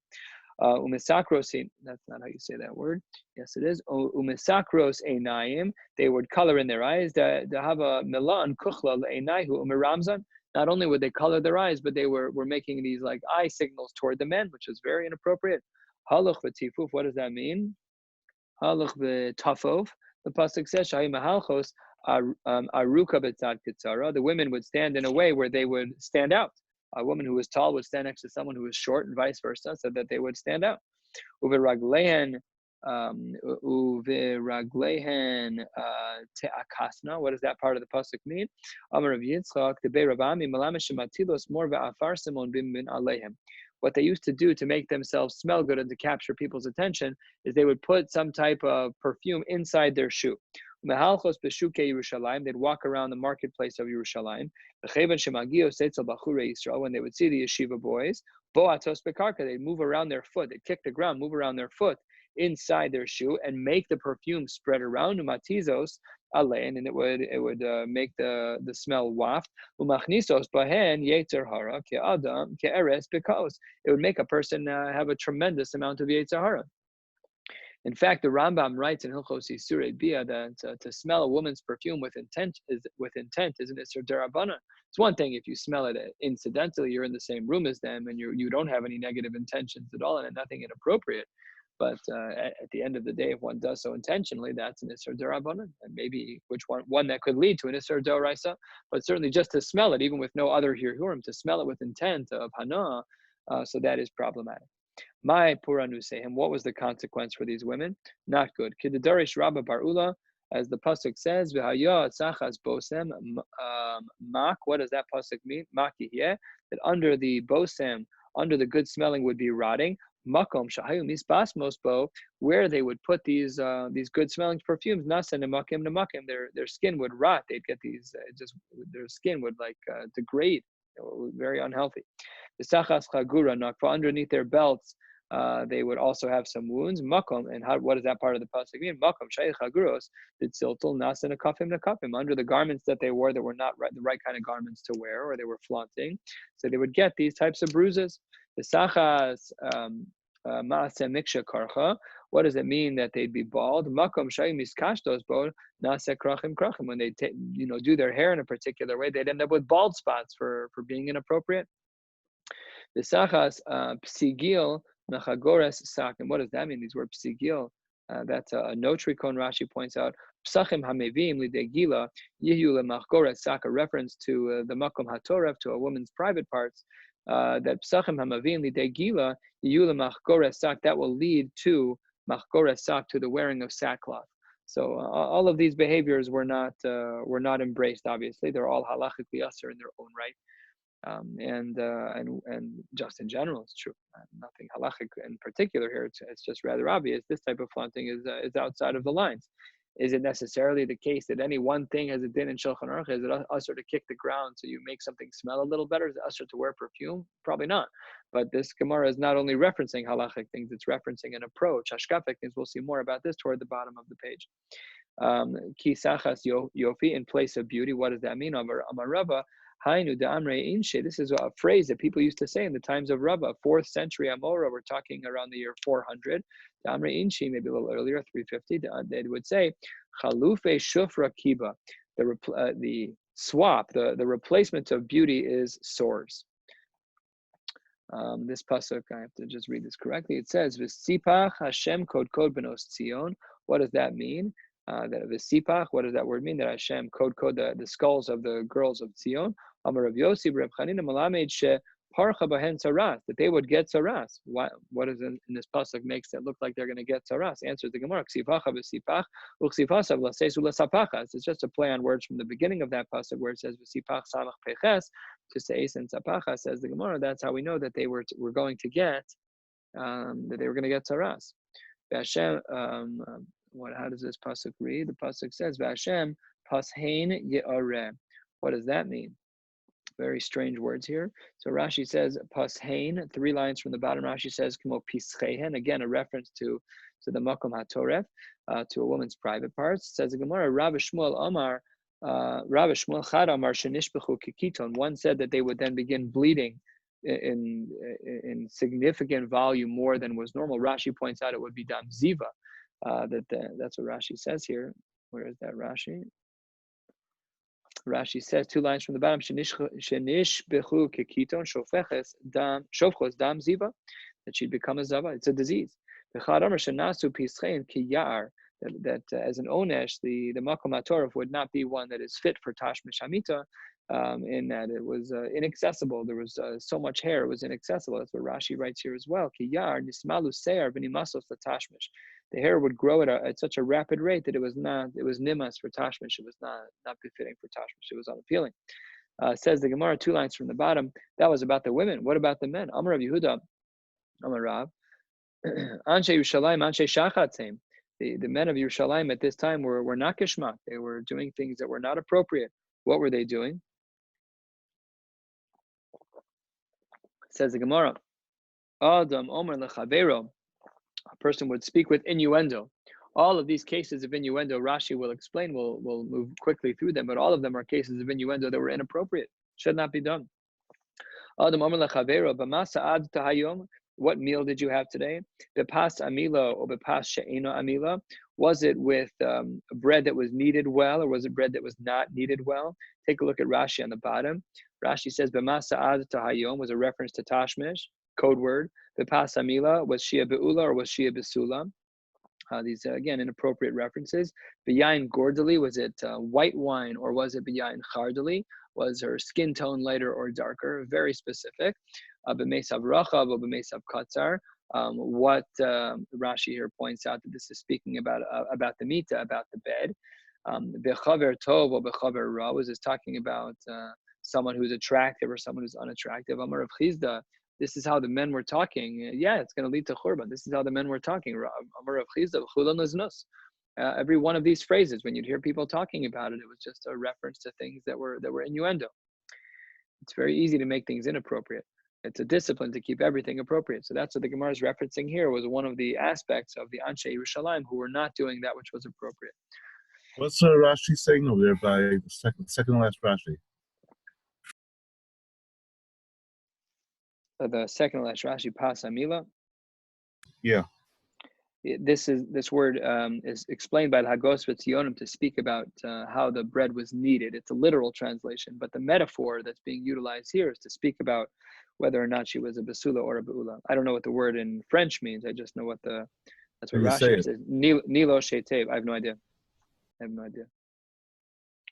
Umisakros, that's not how you say that word. Yes, it is. Umisakros einayim, they would color in their eyes. Dahava milan kuchla einayhu umiramzan. Not only would they color their eyes, but they were making these like eye signals toward the men, which is very inappropriate. Haluch v'tifuf, what does that mean? Haluch v'tafov. The pasuk says shahi mahalchos aruka b'tzad kitzara. The women would stand in a way where they would stand out. A woman who was tall would stand next to someone who was short, and vice versa, so that they would stand out. Uviragleihen te'akasna. What does that part of the pasuk mean? Amar Rav Yitzchak debei Rabami malamish shematilos mor ve'afar simon bin alehem. What they used to do to make themselves smell good and to capture people's attention is they would put some type of perfume inside their shoe. They'd walk around the marketplace of Yerushalayim. When they would see the yeshiva boys, they'd move around their foot. They'd kick the ground, move around their foot inside their shoe, and make the perfume spread around. And it would make the smell waft. It would make a person have a tremendous amount of Yetzer Hara. In fact, the Rambam writes in Hilchos Yisurei Bia that to smell a woman's perfume with intent is an Isser Derabbanan. It's one thing if you smell it incidentally, you're in the same room as them, and you don't have any negative intentions at all, and nothing inappropriate. But at the end of the day, if one does so intentionally, that's an Isser Darabanan, and maybe which one that could lead to an Isser Doraisa. But certainly just to smell it, even with no other Hirhurim, to smell it with intent of Hana, so that is problematic. My Puranusehim, what was the consequence for these women? Not good. Kidadarish Rabba Barula, as the pasuk says, V'haya tzachas bosem mak. What does that pasuk mean? Mak yeh, that under the bosem, under the good smelling would be rotting. Makom shahayu misbas mosbo, where they would put these good smelling perfumes. Nasan nemakim nemakim, their skin would rot. They'd get these their skin would degrade. Very unhealthy. The sachas chagura nakfa, underneath their belts. They would also have some wounds. Makom, and what does that part of the pasuk mean? Makom shayich chaguros ditziltul nasan nakafim nakafim, under the garments that they wore that were not the right kind of garments to wear, or they were flaunting, so they would get these types of bruises. The sachas maase miksha karcha. What does it mean that they'd be bald? Makom shayim miskashtos bo nase krachim krachim. When they do their hair in a particular way, they'd end up with bald spots for being inappropriate. The sachas psigil mechagores sakim. What does that mean? These were psigil. That's a notricon. Rashi points out psachim hamevim lidegila yihu lemachgores sak, a reference to the makom hatorev, to a woman's private parts. That psachim hamevim lidegila yihu lemachgores sak, that will lead to machgores sak, to the wearing of sackcloth. So all of these behaviors were not embraced. Obviously, they're all halachically usher in their own right. And just in general, it's true. Nothing halachic in particular here. It's just rather obvious. This type of flaunting is outside of the lines. Is it necessarily the case that any one thing has a din in Shulchan Aruch? Is it usher to kick the ground so you make something smell a little better? Is it usher to wear perfume? Probably not. But this Gemara is not only referencing halachic things; it's referencing an approach, hashkafic things. We'll see more about this toward the bottom of the page. Ki sachas yofi, in place of beauty. What does that mean? Amar Rabba. This is a phrase that people used to say in the times of Rabba, 4th century Amora. We're talking around the year 400. Maybe a little earlier, 350. They would say, Chalufe shufra kiba. The swap, the replacement of beauty is sores. This pasuk, I have to just read this correctly. It says, V'sipach Hashem kod benos Tzion. What does that mean? That V'sipach, what does that word mean? That Hashem kod the skulls of the girls of Tzion. Amar Rav Yossi Reb Chanina Malamed she parcha bahen saras, that they would get saras. What is in this pasuk makes it look like they're going to get saras? Answers the Gemara. Ksivacha v'sipach uksivasav lasesu lasapachas. It's just a play on words from the beginning of that pasuk where it says v'sipach samach peches to seis and sapachas. Says the Gemara. That's how we know that they were going to get saras. Hashem. How does this pasuk read? The pasuk says v'Hashem pashein ye'areh. What does that mean? Very strange words here. So Rashi says pashein, 3 lines from the bottom. Rashi says kmo pischehen, again a reference to the makom hatoref, to a woman's private parts. It says the Gemara, Rabbi Shmuel Amar, Rabbi Shmuel Chad Amar shenishbechu kikiton. One said that they would then begin bleeding in significant volume, more than was normal. Rashi points out it would be dam ziva. That's what Rashi says here. Where is that Rashi? Rashi says 2 lines from the bottom, Shenish bechu kekiton shofeches dam ziva, that she'd become a zava. It's a disease. That as an onesh, the makom hatoref would not be one that is fit for tashmish hamita, in that it was inaccessible. There was so much hair, it was inaccessible. That's what Rashi writes here as well. Kiyar nismalu seir v'nimasos latashmish. The hair would grow at such a rapid rate that it was nimas for tashmish. It was not befitting for tashmish. It was unappealing. Says the Gemara, 2 lines from the bottom. That was about the women. What about the men? Amar Rav Yehuda, Amar Rav, Anshe Yerushalayim, Anshe Shachatzim. The men of Yerushalayim at this time were not kishmak. They were doing things that were not appropriate. What were they doing? Says the Gemara, Adam Omer lechavero. A person would speak with innuendo. All of these cases of innuendo, Rashi will explain. We'll move quickly through them, but all of them are cases of innuendo that were inappropriate, should not be done. Adam Omer lechavero b'masa ad tahayom. What meal did you have today? Bepas amila or bepas she'eno amila. Was it with bread that was kneaded well, or was it bread that was not kneaded well? Take a look at Rashi on the bottom. Rashi says b'masa ad tahayom was a reference to tashmish. code word. Vipasamila, was she a be'ula or was she a besula? These, again, inappropriate references. B'yayin gordali, was it white wine or was it b'yayin chardali? Was her skin tone lighter or darker? Very specific. B'mesav rachav or b'mesav katzar. What Rashi here points out that this is speaking about the mita, about the bed. B'chaver tov or b'chaver ra, was this talking about someone who's attractive or someone who's unattractive? Amar Rav Chizda, this is how the men were talking. Yeah, it's going to lead to churban. This is how the men were talking. Every one of these phrases, when you'd hear people talking about it, it was just a reference to things that were innuendo. It's very easy to make things inappropriate. It's a discipline to keep everything appropriate. So that's what the Gemara is referencing here, was one of the aspects of the Anshe Yerushalayim who were not doing that which was appropriate. What's Rashi saying over there by the second last Rashi? The second last Rashi, Pasamila. Yeah. This word is explained by the Hagos V'Tzionim to speak about how the bread was kneaded. It's a literal translation, but the metaphor that's being utilized here is to speak about whether or not she was a basula or a beula. I don't know what the word in French means. I just know that's what Rashi says. Nilo shetev. I have no idea.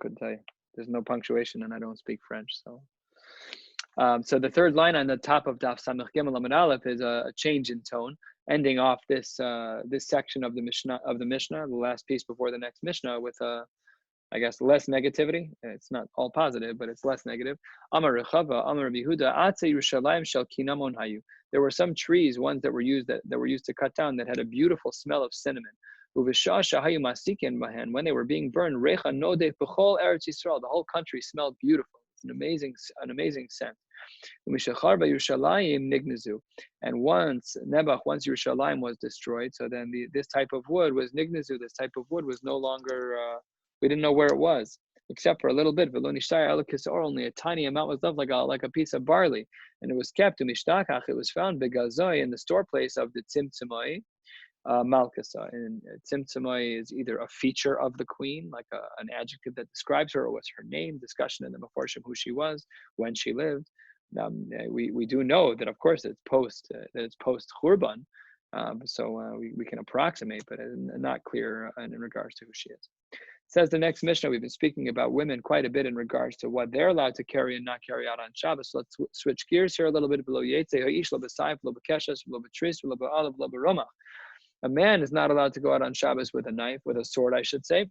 Couldn't tell you. There's no punctuation, and I don't speak French, so. So the third line on the top of Daf Samech Gimel Amud Aleph is a change in tone, ending off this section of the Mishnah, the last piece before the next Mishnah, with I guess less negativity. It's not all positive, but it's less negative. Amar Rechava, Amar Yehuda, Atze Yerushalayim shel kinamon hayu. There were some trees, ones that were used to cut down, that had a beautiful smell of cinnamon. Uvishah shahayu masikin bahen. When they were being burned, Recha nodeh b'chol Eretz Yisrael. The whole country smelled beautiful. It's an amazing scent. And once Yerushalayim was destroyed, so then this type of wood was nignazu. This type of wood was no longer. We didn't know where it was, except for a little bit. Only a tiny amount was left, like a piece of barley, and it was kept. It was found begazoi, in the store place of the tzimtzumoi. Malkasa, and tzimtzumoi is either a feature of the queen, like an adjective that describes her, or what's her name. Discussion in the Meforshim who she was, when she lived. We do know that, of course, it's post Churban, so we can approximate, but not clear in regards to who she is. It says the next Mishnah, we've been speaking about women quite a bit in regards to what they're allowed to carry and not carry out on Shabbos. So let's switch gears here a little bit. Below Yetze ha'ish lo b'sayif lo b'keshes lo b'tris lo b'alav lo b'romach. A man is not allowed to go out on Shabbos with a knife, with a sword, I should say.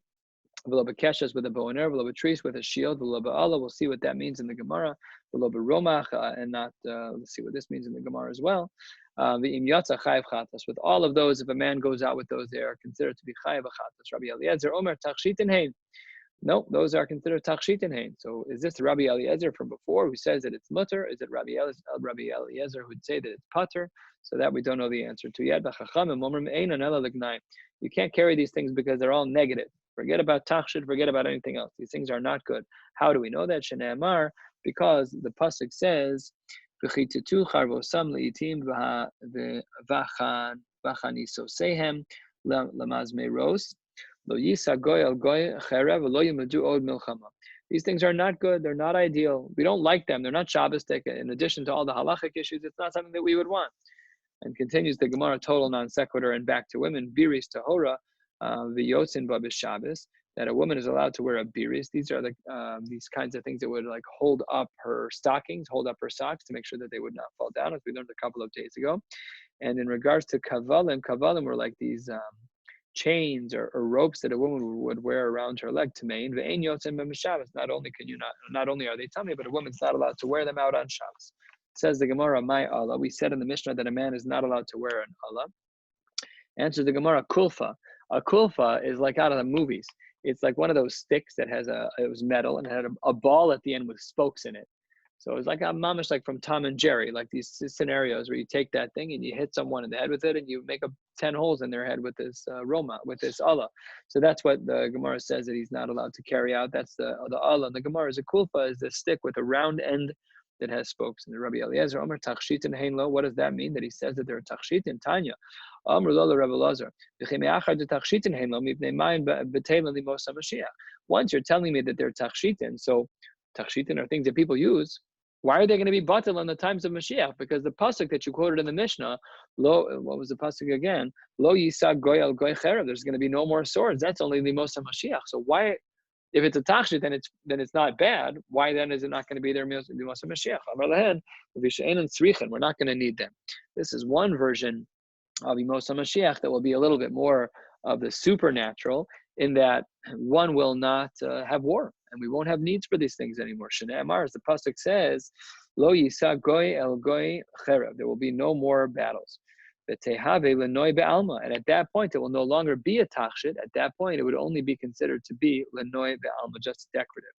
V'lo b'keshes, with a bow and arrow. V'lo b'tris, with a shield. V'lo b'alav, we'll see what that means in the Gemara. V'lo b'romach, and not, let's see what this means in the Gemara as well. V'im yatsa chayiv chatas. With all of those, if a man goes out with those, they are considered to be chayiv chatas. Rabbi Eliezer Omer tachshitin hein. No, those are considered tachshitin hein. So is this Rabbi Eliezer from before who says that it's mutter? Is it Rabbi Eliezer who'd say that it's pater? So that we don't know the answer to yet. You can't carry these things because they're all negative. Forget about tachshit, forget about anything else. These things are not good. How do we know that? Shne'amar, because the pasuk says, "V'chitutu charvosam leitim v'chanisoseihem lamazmeros lo yisa goy al goy cherev lo yimadu od milchama." These things are not good. They're not ideal. We don't like them. They're not Shabbosdik. In addition to all the halachic issues, it's not something that we would want. And continues the Gemara, total non sequitur, and back to women. Biris tahora, v'yotzin babis Shabbos, that a woman is allowed to wear a biris. These are these kinds of things that would hold up her stockings, hold up her socks to make sure that they would not fall down, as we learned a couple of days ago. And in regards to kavalim were like these chains or ropes that a woman would wear around her leg to main. Ve'ein yotzin babis Shabbos. Not only are they tummy, but a woman's not allowed to wear them out on Shabbos. Says the Gemara, my Allah. We said in the Mishnah that a man is not allowed to wear an Allah. Answers the Gemara, kulfa. A kulfa is like out of the movies. It's like one of those sticks that it was metal and had a ball at the end with spokes in it. So it's like a mamish, like from Tom and Jerry, like these scenarios where you take that thing and you hit someone in the head with it and you make 10 holes in their head with this Roma, with this Allah. So that's what the Gemara says that he's not allowed to carry out. That's the Allah. The Gemara is a kulfa, is the stick with a round end that has spokes. And the Rabbi Eliezer, Omer tachshitin hein lo. What does that mean? That he says that they're tachshitin. Tanya, Omer lo Rabbi Eliezer. Once you're telling me that they're tachshitin, so tachshitin are things that people use. Why are they going to be batal in the times of Mashiach? Because the pasuk that you quoted in the Mishnah, what was the pasuk again? Lo yisa goy al goy cherev. There's going to be no more swords. That's only the most of Mashiach. So why, if it's a tachshit, then it's not bad. Why then is it not going to be there most of Mashiach? We're not going to need them. This is one version of Yemos HaMashiach that will be a little bit more of the supernatural, in that one will not have war, and we won't have needs for these things anymore. Shnei Amar, as the pasuk says, Lo yisa goy el goy cherev. There will be no more battles. V'tehave lenoi be'alma, and at that point it will no longer be a tachshit. At that point it would only be considered to be lenoi be'alma, just decorative.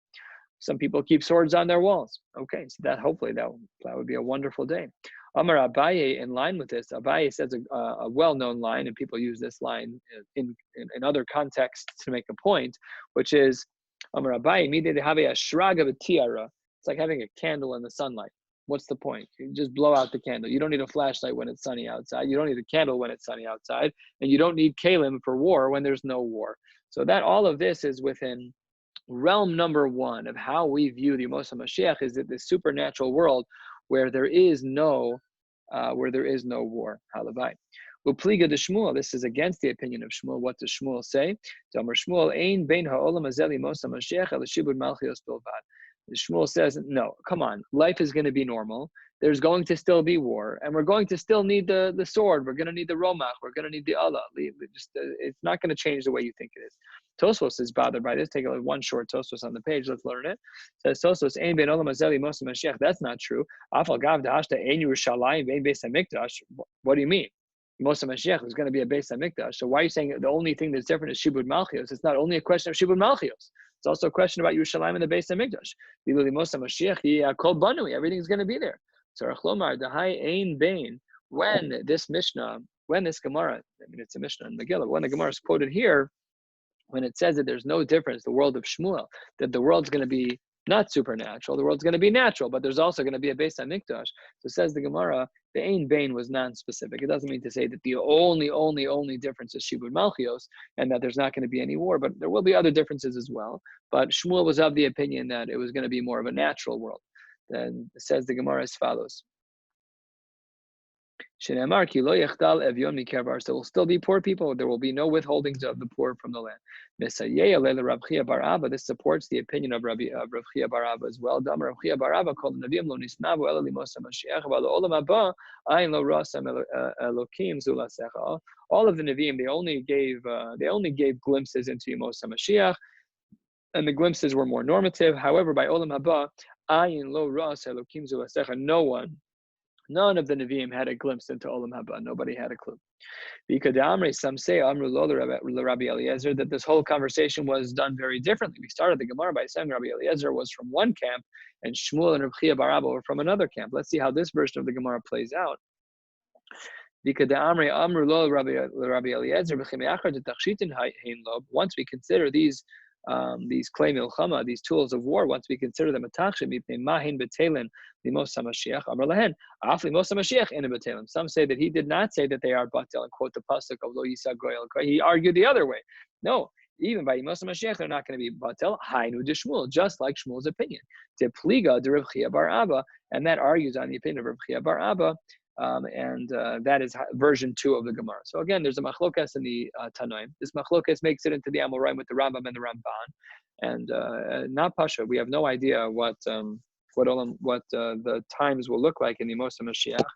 Some people keep swords on their walls. Okay, so that hopefully that would be a wonderful day. Amar Abaye, in line with this, Abaye says a well-known line, and people use this line in other contexts to make a point, which is Amar Abaye, midei have a shrag of a tiara. It's like having a candle in the sunlight. What's the point? You just blow out the candle. You don't need a flashlight when it's sunny outside. You don't need a candle when it's sunny outside, and you don't need kalim for war when there's no war. So that all of this is within realm number one of how we view the Yemos HaMashiach, is that this supernatural world where there is no war. Halavai. Upliga de Shmuel. This is against the opinion of Shmuel. What does Shmuel say? Shmuel ein bein ha'olam hazeh Yemos HaMashiach el shibud malchios bilvad. Shmuel says, no, come on, life is going to be normal. There's going to still be war, and we're going to still need the sword. We're going to need the romach. We're going to need the Allah. It's not going to change the way you think it is. Tosfos is bothered by this. Take one short Tosfos on the page. Let's learn it. It says Tosfos, ein ben olam hazeh Yemos HaMashiach. That's not true. Afal gav da'ashta ein Yerushalayim ve'ein Beis HaMikdash. What do you mean? Yemos HaMashiach is going to be a Beis HaMikdash. So why are you saying the only thing that's different is Shibud Malchios? It's not only a question of Shibud Malchios. It's also a question about Yerushalayim and the Beis HaMikdash. Everything's going to be there. So when this Mishnah, when this Gemara, it's a Mishnah in Megillah, when the Gemara is quoted here, when it says that there's no difference, the world of Shmuel, that the world's going to be not supernatural, the world's going to be natural, but there's also going to be a Beis HaMikdash. So says the Gemara, the Ein Bain was non-specific. It doesn't mean to say that the only difference is Shibud Malchios and that there's not going to be any war, but there will be other differences as well. But Shmuel was of the opinion that it was going to be more of a natural world. Then says the Gemara as follows. So there will still be poor people. There will be no withholdings of the poor from the land. This supports the opinion of Rabbi Chia bar Abba as well. Rabbi Chia bar Abba called the Nevi'im lo nisnavu ela limos HaMashiach v'lo olam haba ayin lo rasam elokim zulasecha. All of the Nevi'im, they only gave glimpses into Yemos HaMashiach, and the glimpses were more normative. However, by olam haba ayin lo ras elokim zulasecha, none of the Nevi'im had a glimpse into Olam Haba. Nobody had a clue. Some say Rabbi Eliezer, that this whole conversation was done very differently. We started the Gemara by saying Rabbi Eliezer was from one camp and Shmuel and Rabbi Chia bar Abba were from another camp. Let's see how this version of the Gemara plays out. Once we consider these clay milchama, these tools of war, once we consider them a tachshit, mahin betelin limos HaMashiach, amar lahen, af limos HaMashiach ina betelin. Some say that he did not say that they are batel, and quote the pasuk of lo yisa goy el goy. He argued the other way. No, even by Yemos HaMashiach, they're not going to be batel. Hainu de Shmuel, just like Shmuel's opinion. Te pliga de Rabbi Chia bar Abba, and that argues on the opinion of Rabbi Chia bar Abba. That is version 2 of the Gemara. So again, there's a machlokas in the Tanoim. This machlokas makes it into the Amoraim with the Rambam and the Ramban, and not Pasha. We have no idea what the times will look like in the Yemos HaMashiach.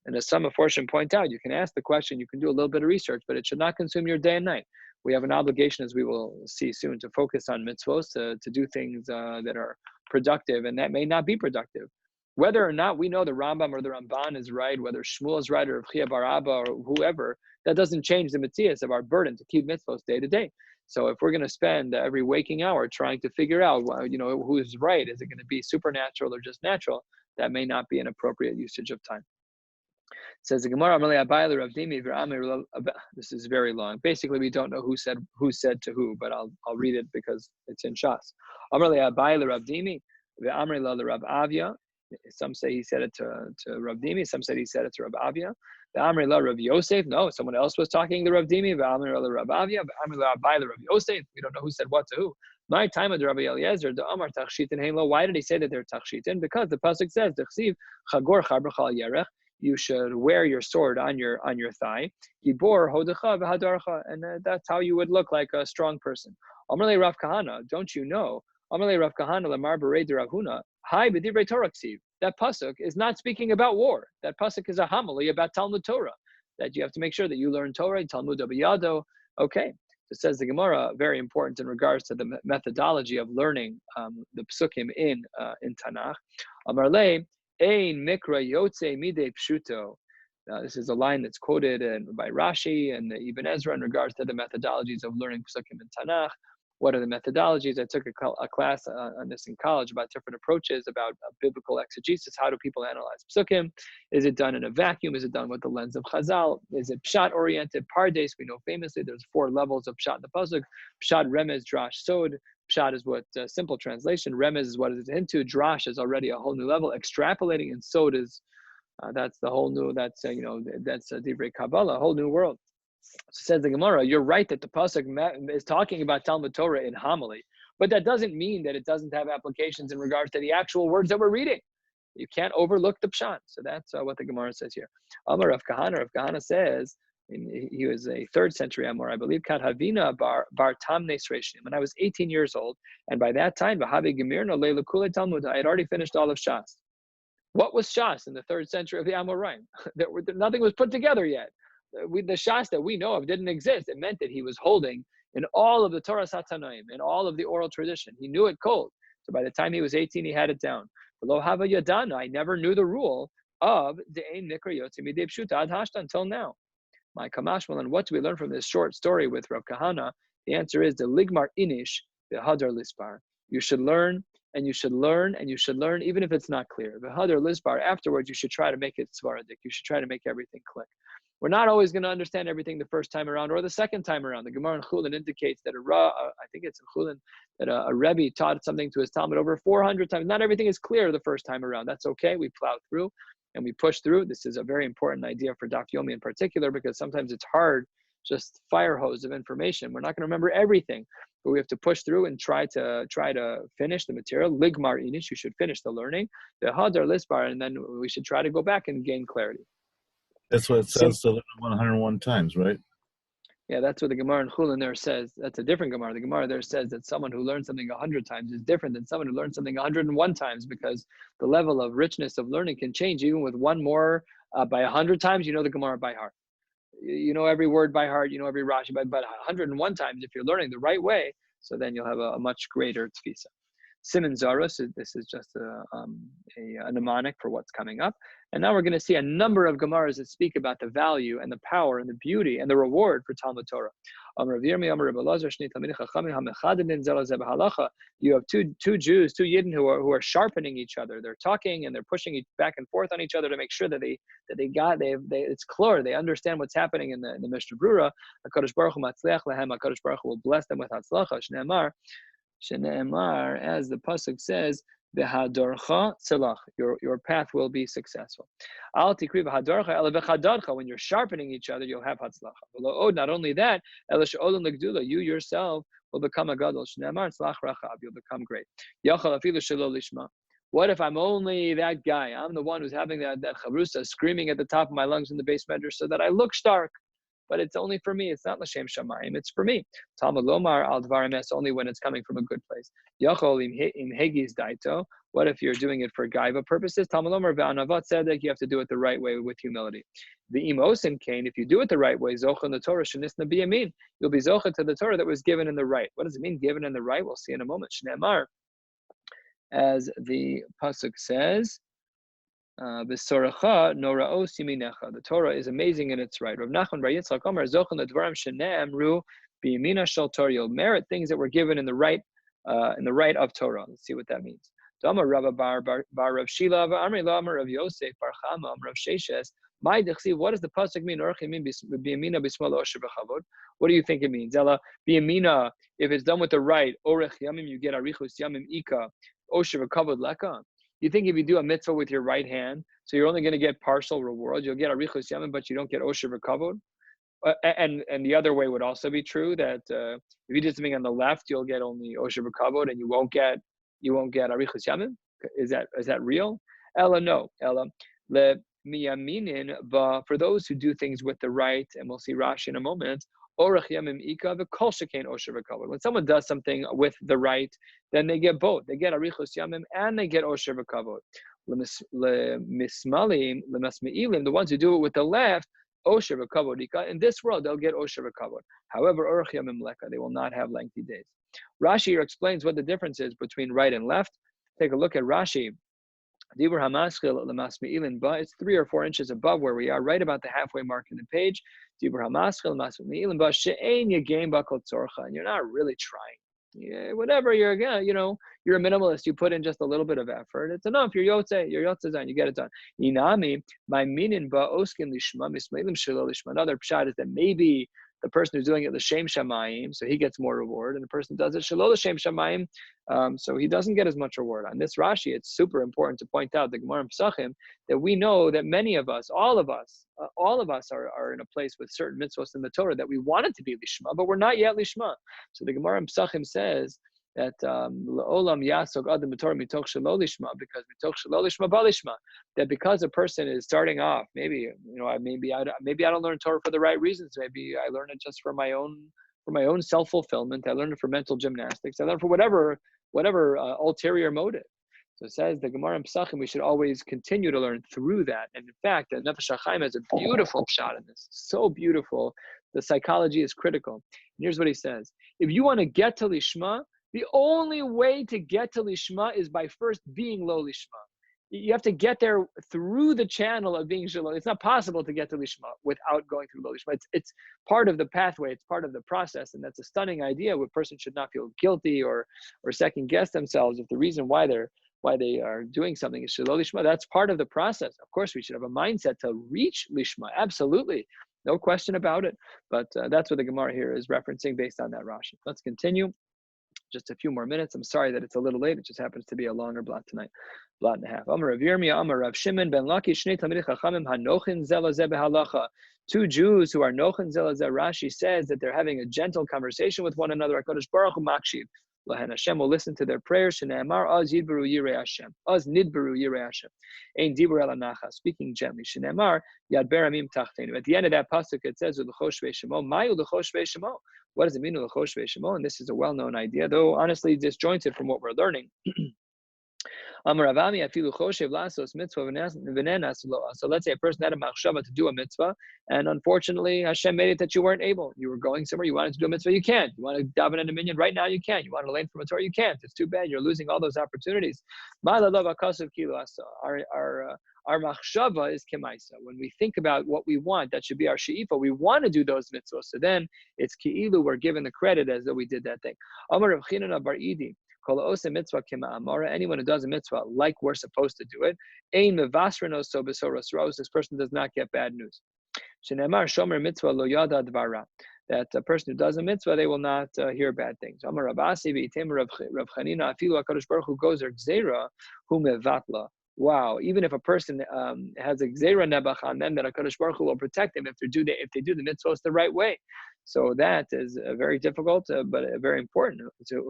And as some Aforshim point out, you can ask the question, you can do a little bit of research, but it should not consume your day and night. We have an obligation, as we will see soon, to focus on mitzvos, to do things that are productive, and that may not be productive. Whether or not we know the Rambam or the Ramban is right, whether Shmuel is right or Rabbi Chia bar Abba or whoever, that doesn't change the mitzvahs of our burden to keep mitzvahs day to day. So if we're going to spend every waking hour trying to figure out, who is right, is it going to be supernatural or just natural, that may not be an appropriate usage of time. Says the Gemara, this is very long. Basically, we don't know who said to who, but I'll read it because it's in Shas. Some say he said it to Rav Dimi. Some said he said it to Rav Avia. The Amri la Rav Yosef. No, someone else was talking to Rav Dimi. The Amri la Rav Avia. The Amri la Abai Rav Yosef. We don't know who said what to who. My time of Rabbi Eliezer. The Amar Tachshitin Heimlo. Why did he say that they're Tachshitin? Because the pasuk says Dechsiv Chagor Chabrachal Yerech. You should wear your sword on your thigh. Gibor Hodecha v'Hadarcha, and that's how you would look like a strong person. Amarle Rav Kahana. Don't you know? Amarle Rav Kahana Lamar Berei de Rav Huna. Hi b'divrei Torah ksiv. That pasuk is not speaking about war. That pasuk is a homily about Talmud Torah. That you have to make sure that you learn Torah, Talmud Abiyado. Okay, it says the Gemara, very important in regards to the methodology of learning the psukim in Tanakh. Amarle ein mikra yotze midei pshuto. This is a line that's quoted by Rashi and Ibn Ezra in regards to the methodologies of learning psukim in Tanakh. What are the methodologies? I took a class on this in college about different approaches about biblical exegesis. How do people analyze psukim? Is it done in a vacuum? Is it done with the lens of Chazal? Is it pshat-oriented? Pardes, we know famously there's 4 levels of pshat in the pasuk. Pshat, remez, drash, sod. Pshat is what simple translation. Remez is what is into. Drash is already a whole new level. Extrapolating, and sod is that's the whole new. That's that's divrei Kabbalah, a whole new world. So says the Gemara, you're right that the pasuk is talking about Talmud Torah in homily, but that doesn't mean that it doesn't have applications in regards to the actual words that we're reading. You can't overlook the pshat. So that's what the Gemara says here. Amar Rav Kahana. Rav Kahana says, he was a 3rd century Amor, I believe. Kad Havina bar Tamnes Reshim. When I was 18 years old, and by that time, V'havi Gemirna Leila Kule Talmud, I had already finished all of Shas. What was Shas in the 3rd century of the Amoraim? Nothing was put together yet. The Shas that we know of didn't exist. It meant that he was holding in all of the Torah Satanaim, in all of the oral tradition. He knew it cold. So by the time he was 18, he had it down. Lo hava yadana, I never knew the rule of de'ein nikra yotze midei pshuta ad hashta until now. My kamashmal, and what do we learn from this short story with Rav Kahana? The answer is the ligmar inish v'hadar lispar. You should learn, and you should learn, and you should learn, even if it's not clear. V'hadar lispar, afterwards, you should try to make it svaradik. You should try to make everything click. We're not always going to understand everything the first time around or the second time around. The Gemara in Chulin indicates that I think it's in Chulin, that a Rabbi taught something to his Talmud over 400 times. Not everything is clear the first time around. That's okay. We plow through and we push through. This is a very important idea for Daf Yomi in particular, because sometimes it's hard, just fire hose of information. We're not going to remember everything, but we have to push through and try to finish the material. Ligmar inish, you should finish the learning. The hadar lisbar, and then we should try to go back and gain clarity. That's what it says to learn 101 times, right? Yeah, that's what the Gemara in Chulin there says. That's a different Gemara. The Gemara there says that someone who learns something 100 times is different than someone who learns something 101 times, because the level of richness of learning can change. Even with one more by 100 times, you know the Gemara by heart. You know every word by heart. You know every Rashi, but 101 times, if you're learning the right way, so then you'll have a much greater tfisa. Siman Zaros, this is just a mnemonic for what's coming up. And now we're going to see a number of Gemaras that speak about the value and the power and the beauty and the reward for Talmud Torah. You have two Jews, 2 Yidden who are sharpening each other. They're talking and they're pushing back and forth on each other to make sure that it's clear. They understand what's happening in the Mishnah Brura. HaKadosh Baruch Hu matzliach lehem. HaKadosh Baruch Hu will bless them with hatzlacha. Shne'emar, as the pasuk says, v'hadorcha tzalach, your path will be successful. Al tikri v'hadorcha ele v'chadadcha, when you're sharpening each other, you'll have hatzlacha. Not only that, ele she'olam legdula, you yourself will become a gadol. Shne'emar tzlach rachab, you'll become great. Yachal afilu shelo lishma. What if I'm only that guy? I'm the one who's having that chavrusa screaming at the top of my lungs in the base measure so that I look stark. But it's only for me. It's not l'shem shamayim. It's for me. Talmud lomar al dvarim es, only when it's coming from a good place. Yachol im hegis daito. What if you're doing it for gaiva purposes? Talmud lomar ve'anavat tzedek. You have to do it the right way with humility. The imosin kain. If you do it the right way, zocha the Torah shenisna biyamin. You'll be zocha to the Torah that was given in the right. What does it mean, given in the right? We'll see in a moment. Shne'emar, as the pasuk says. The Torah is amazing in its right. Rav Nachman bar Yitzchak Omer zochen ledvarim shene'emru b'yamina shel Torah. You'll merit things that were given in the right of Torah. Let's see what that means. Dama Rabbi bar Rav Shila v'amri lo amar Rav Yosef bar Chama Rav Sheshes. My dechsi, what does the pasuk mean? B'yamina b'smal osher v'chavod. What do you think it means? Ela b'yamina, if it's done with the right, orech yamim, you get arichus yamim ika osher v'kavod leka. You think if you do a mitzvah with your right hand, so you're only going to get partial reward. You'll get arichus yamim, but you don't get osher v'kavod. And the other way would also be true, that if you do something on the left, you'll get only osher v'kavod, and you won't get arichus yamim. Is that real? Ella, no. Ella le miyaminin, but for those who do things with the right, and we'll see Rashi in a moment. Orach yamim ika v'kol shekain osher v'kavod. When someone does something with the right, then they get both. They get arichus yamim and they get osher v'kavod. Lemismalim, lemasmeilim, the ones who do it with the left, osher v'kavod ika. In this world, they'll get osher v'kavod. However, orach yamim leka, they will not have lengthy days. Rashi here explains what the difference is between right and left. Take a look at Rashi. Dibur hamaschil lemasmeilim ba. It's 3 or 4 inches above where we are, right about the halfway mark in the page. Dibur hamaschil lemasmeilim ba she'ein yagain ba kol tzorcha, and you're not really trying. Yeah, whatever you're a minimalist. You put in just a little bit of effort. It's enough. You're yotze done. You get it done. Inami my minin ba oskin lishma mismeilim shelo lishma. Another pshat is that maybe the person who's doing it l'shem shamayim, so he gets more reward, and the person does it shelo l'shem shamayim, so he doesn't get as much reward. On this Rashi, it's super important to point out the Gemara in Pesachim that we know that many of us, all of us are in a place with certain mitzvos in the Torah that we want it to be lishma, but we're not yet lishma. So the Gemara in Pesachim says that la'olam yasog adam b'torah mitoch shelo lishma, because mitoch shelo lishma balishma, that because a person is starting off, maybe I don't learn Torah for the right reasons. Maybe I learn it just for my own self-fulfillment. I learn it for mental gymnastics. I learn it for whatever ulterior motive. So it says the Gemara in Pesachim, we should always continue to learn through that. And in fact, the Nefesh HaChaim has a beautiful shot in this. So beautiful. The psychology is critical. And here's what he says: if you want to get to lishma, the only way to get to lishma is by first being lo lishma. You have to get there through the channel of being shalom. It's not possible to get to lishma without going through lo lishma. It's part of the pathway. It's part of the process, and that's a stunning idea. Where a person should not feel guilty or second guess themselves if the reason why they are doing something is shalom lishma. That's part of the process. Of course, we should have a mindset to reach lishma. Absolutely, no question about it. But that's what the Gemara here is referencing based on that Rashi. Let's continue. Just a few more minutes. I'm sorry that it's a little late. It just happens to be a longer blot tonight, blot and a half. Amar Rav Yirmiyah, Amar Rav Shimon ben Laki, Shnei Talmidei Chachamim hanochin zeh lezeh behalacha. 2 Jews who are nochin zeh lezeh. Rashi says that they're having a gentle conversation with one another. HaKadosh Baruch Hu makshiv. Lahen Hashem will listen to their prayers. Shneimar az yidberu yirei Hashem. Az nidberu yirei Hashem. Ein dibur el anacha. Speaking gently. Shneimar yad beramim tachteinu. At the end of that pasuk it says u'lechosh ve'shemo. Mayu lechosh ve'shemo. What does it mean, u'lechosh ve'shemo? And this is a well-known idea, though honestly disjointed from what we're learning. So let's say a person had a machshava to do a mitzvah, and unfortunately Hashem made it that you weren't able. You were going somewhere, you wanted to do a mitzvah, you can't. You want to daven in a minyan right now, you can't. You want to learn from a Torah, you can't. It's too bad. You're losing all those opportunities. Our machshava is kemaisa. When we think about what we want, that should be our she'ifa. We want to do those mitzvahs. So then it's ki'ilu, we're given the credit as though we did that thing. Amar Rav Chinana bar Idi. Anyone who does a mitzvah like we're supposed to do it, this person does not get bad news. That a person who does a mitzvah, they will not hear bad things. Wow, even if a person has a gzeira nebach on them, that HaKadosh Baruch Hu will protect them if they do the mitzvahs the right way. So that is very difficult, but very important. So,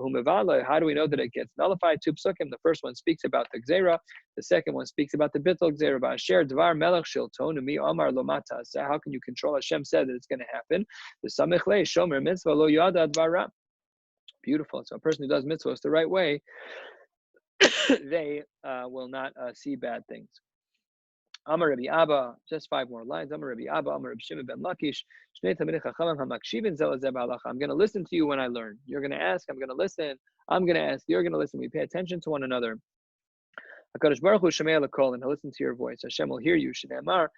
how do we know that it gets nullified? 2 psukim. The first one speaks about the gzeira. The second one speaks about the bittul gzeira. Ba'asher dvar melech shiltonu mi amar lo mata. So how can you control? Hashem said that it's going to happen. The samich lei shomer mitzvah lo yada dvara. Beautiful. So a person who does mitzvahs the right way, they will not see bad things. Amar Rabbi Abba, just 5 more lines. Amar Rabbi Abba, Amar Rabbi Shimon ben Lakish, Shnei Talmidei Chachamim hamakshivin zeh lezeh b'halacha. I'm going to listen to you when I learn. You're going to ask, I'm going to listen. I'm going to ask, you're going to listen. We pay attention to one another. HaKadosh Baruch Hu shomei l'kol, and he'll listen to your voice. Hashem will hear you. Shneimar,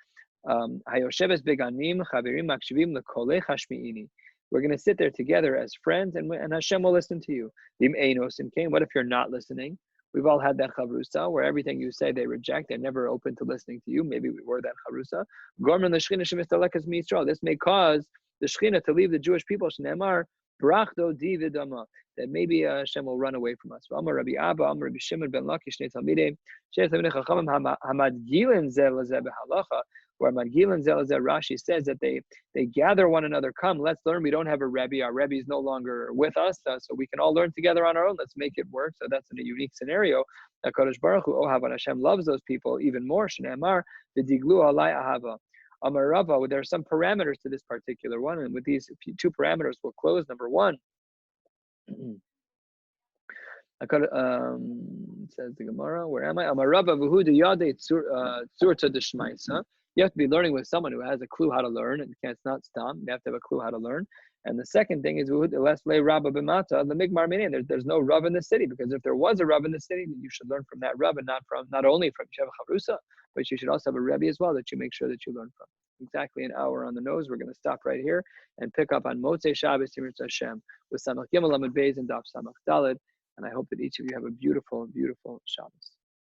hayosheves beganim chaverim makshivim l'kolech hashmi'ini. We're going to sit there together as friends, and Hashem will listen to you. What if you're not listening? We've all had that chavrusa where everything you say they reject. They're never open to listening to you. Maybe we were that chavrusa. This may cause the Shekhinah to leave the Jewish people. Shneimar, Brachdo dividama, that maybe Hashem will run away from us. Amar Rabbi Abba, Amar Rabbi Shimon ben Lakish, Shnei Talmidei, Shnei Talmidei Chachamim Hamadgilin Zel Lezeh Behalacha, where Madgilin Zel Lezeh, Rashi says that they gather one another. Come, let's learn. We don't have a Rebbe. Our Rebbe is no longer with us, so we can all learn together on our own. Let's make it work. So that's in a unique scenario. Karesh Baruch Hu Ohav, Hashem loves those people even more. Shnei Amar V'diglu Alai Ahava. Amar Rava, there are some parameters to this particular one, and with these two parameters, we'll close. Number one, says the Gemara, where am I? Amar Rava v'hu deyadei tzurta d'shmaisa. You have to be learning with someone who has a clue how to learn, and it's not stam. You have to have a clue how to learn. And the second thing is less lay Rabba b'mata the migmar minin. There's no Rav in the city, because if there was a Rav in the city, then you should learn from that Rav, and not only from Sheva Chavrusa, but you should also have a Rebbe as well that you make sure that you learn from. Exactly an hour on the nose. We're going to stop right here and pick up on Motzei Shabbos Timur Hashem with Samach Gimel Amud Beis and Daf Samach Daled. And I hope that each of you have a beautiful, beautiful Shabbos.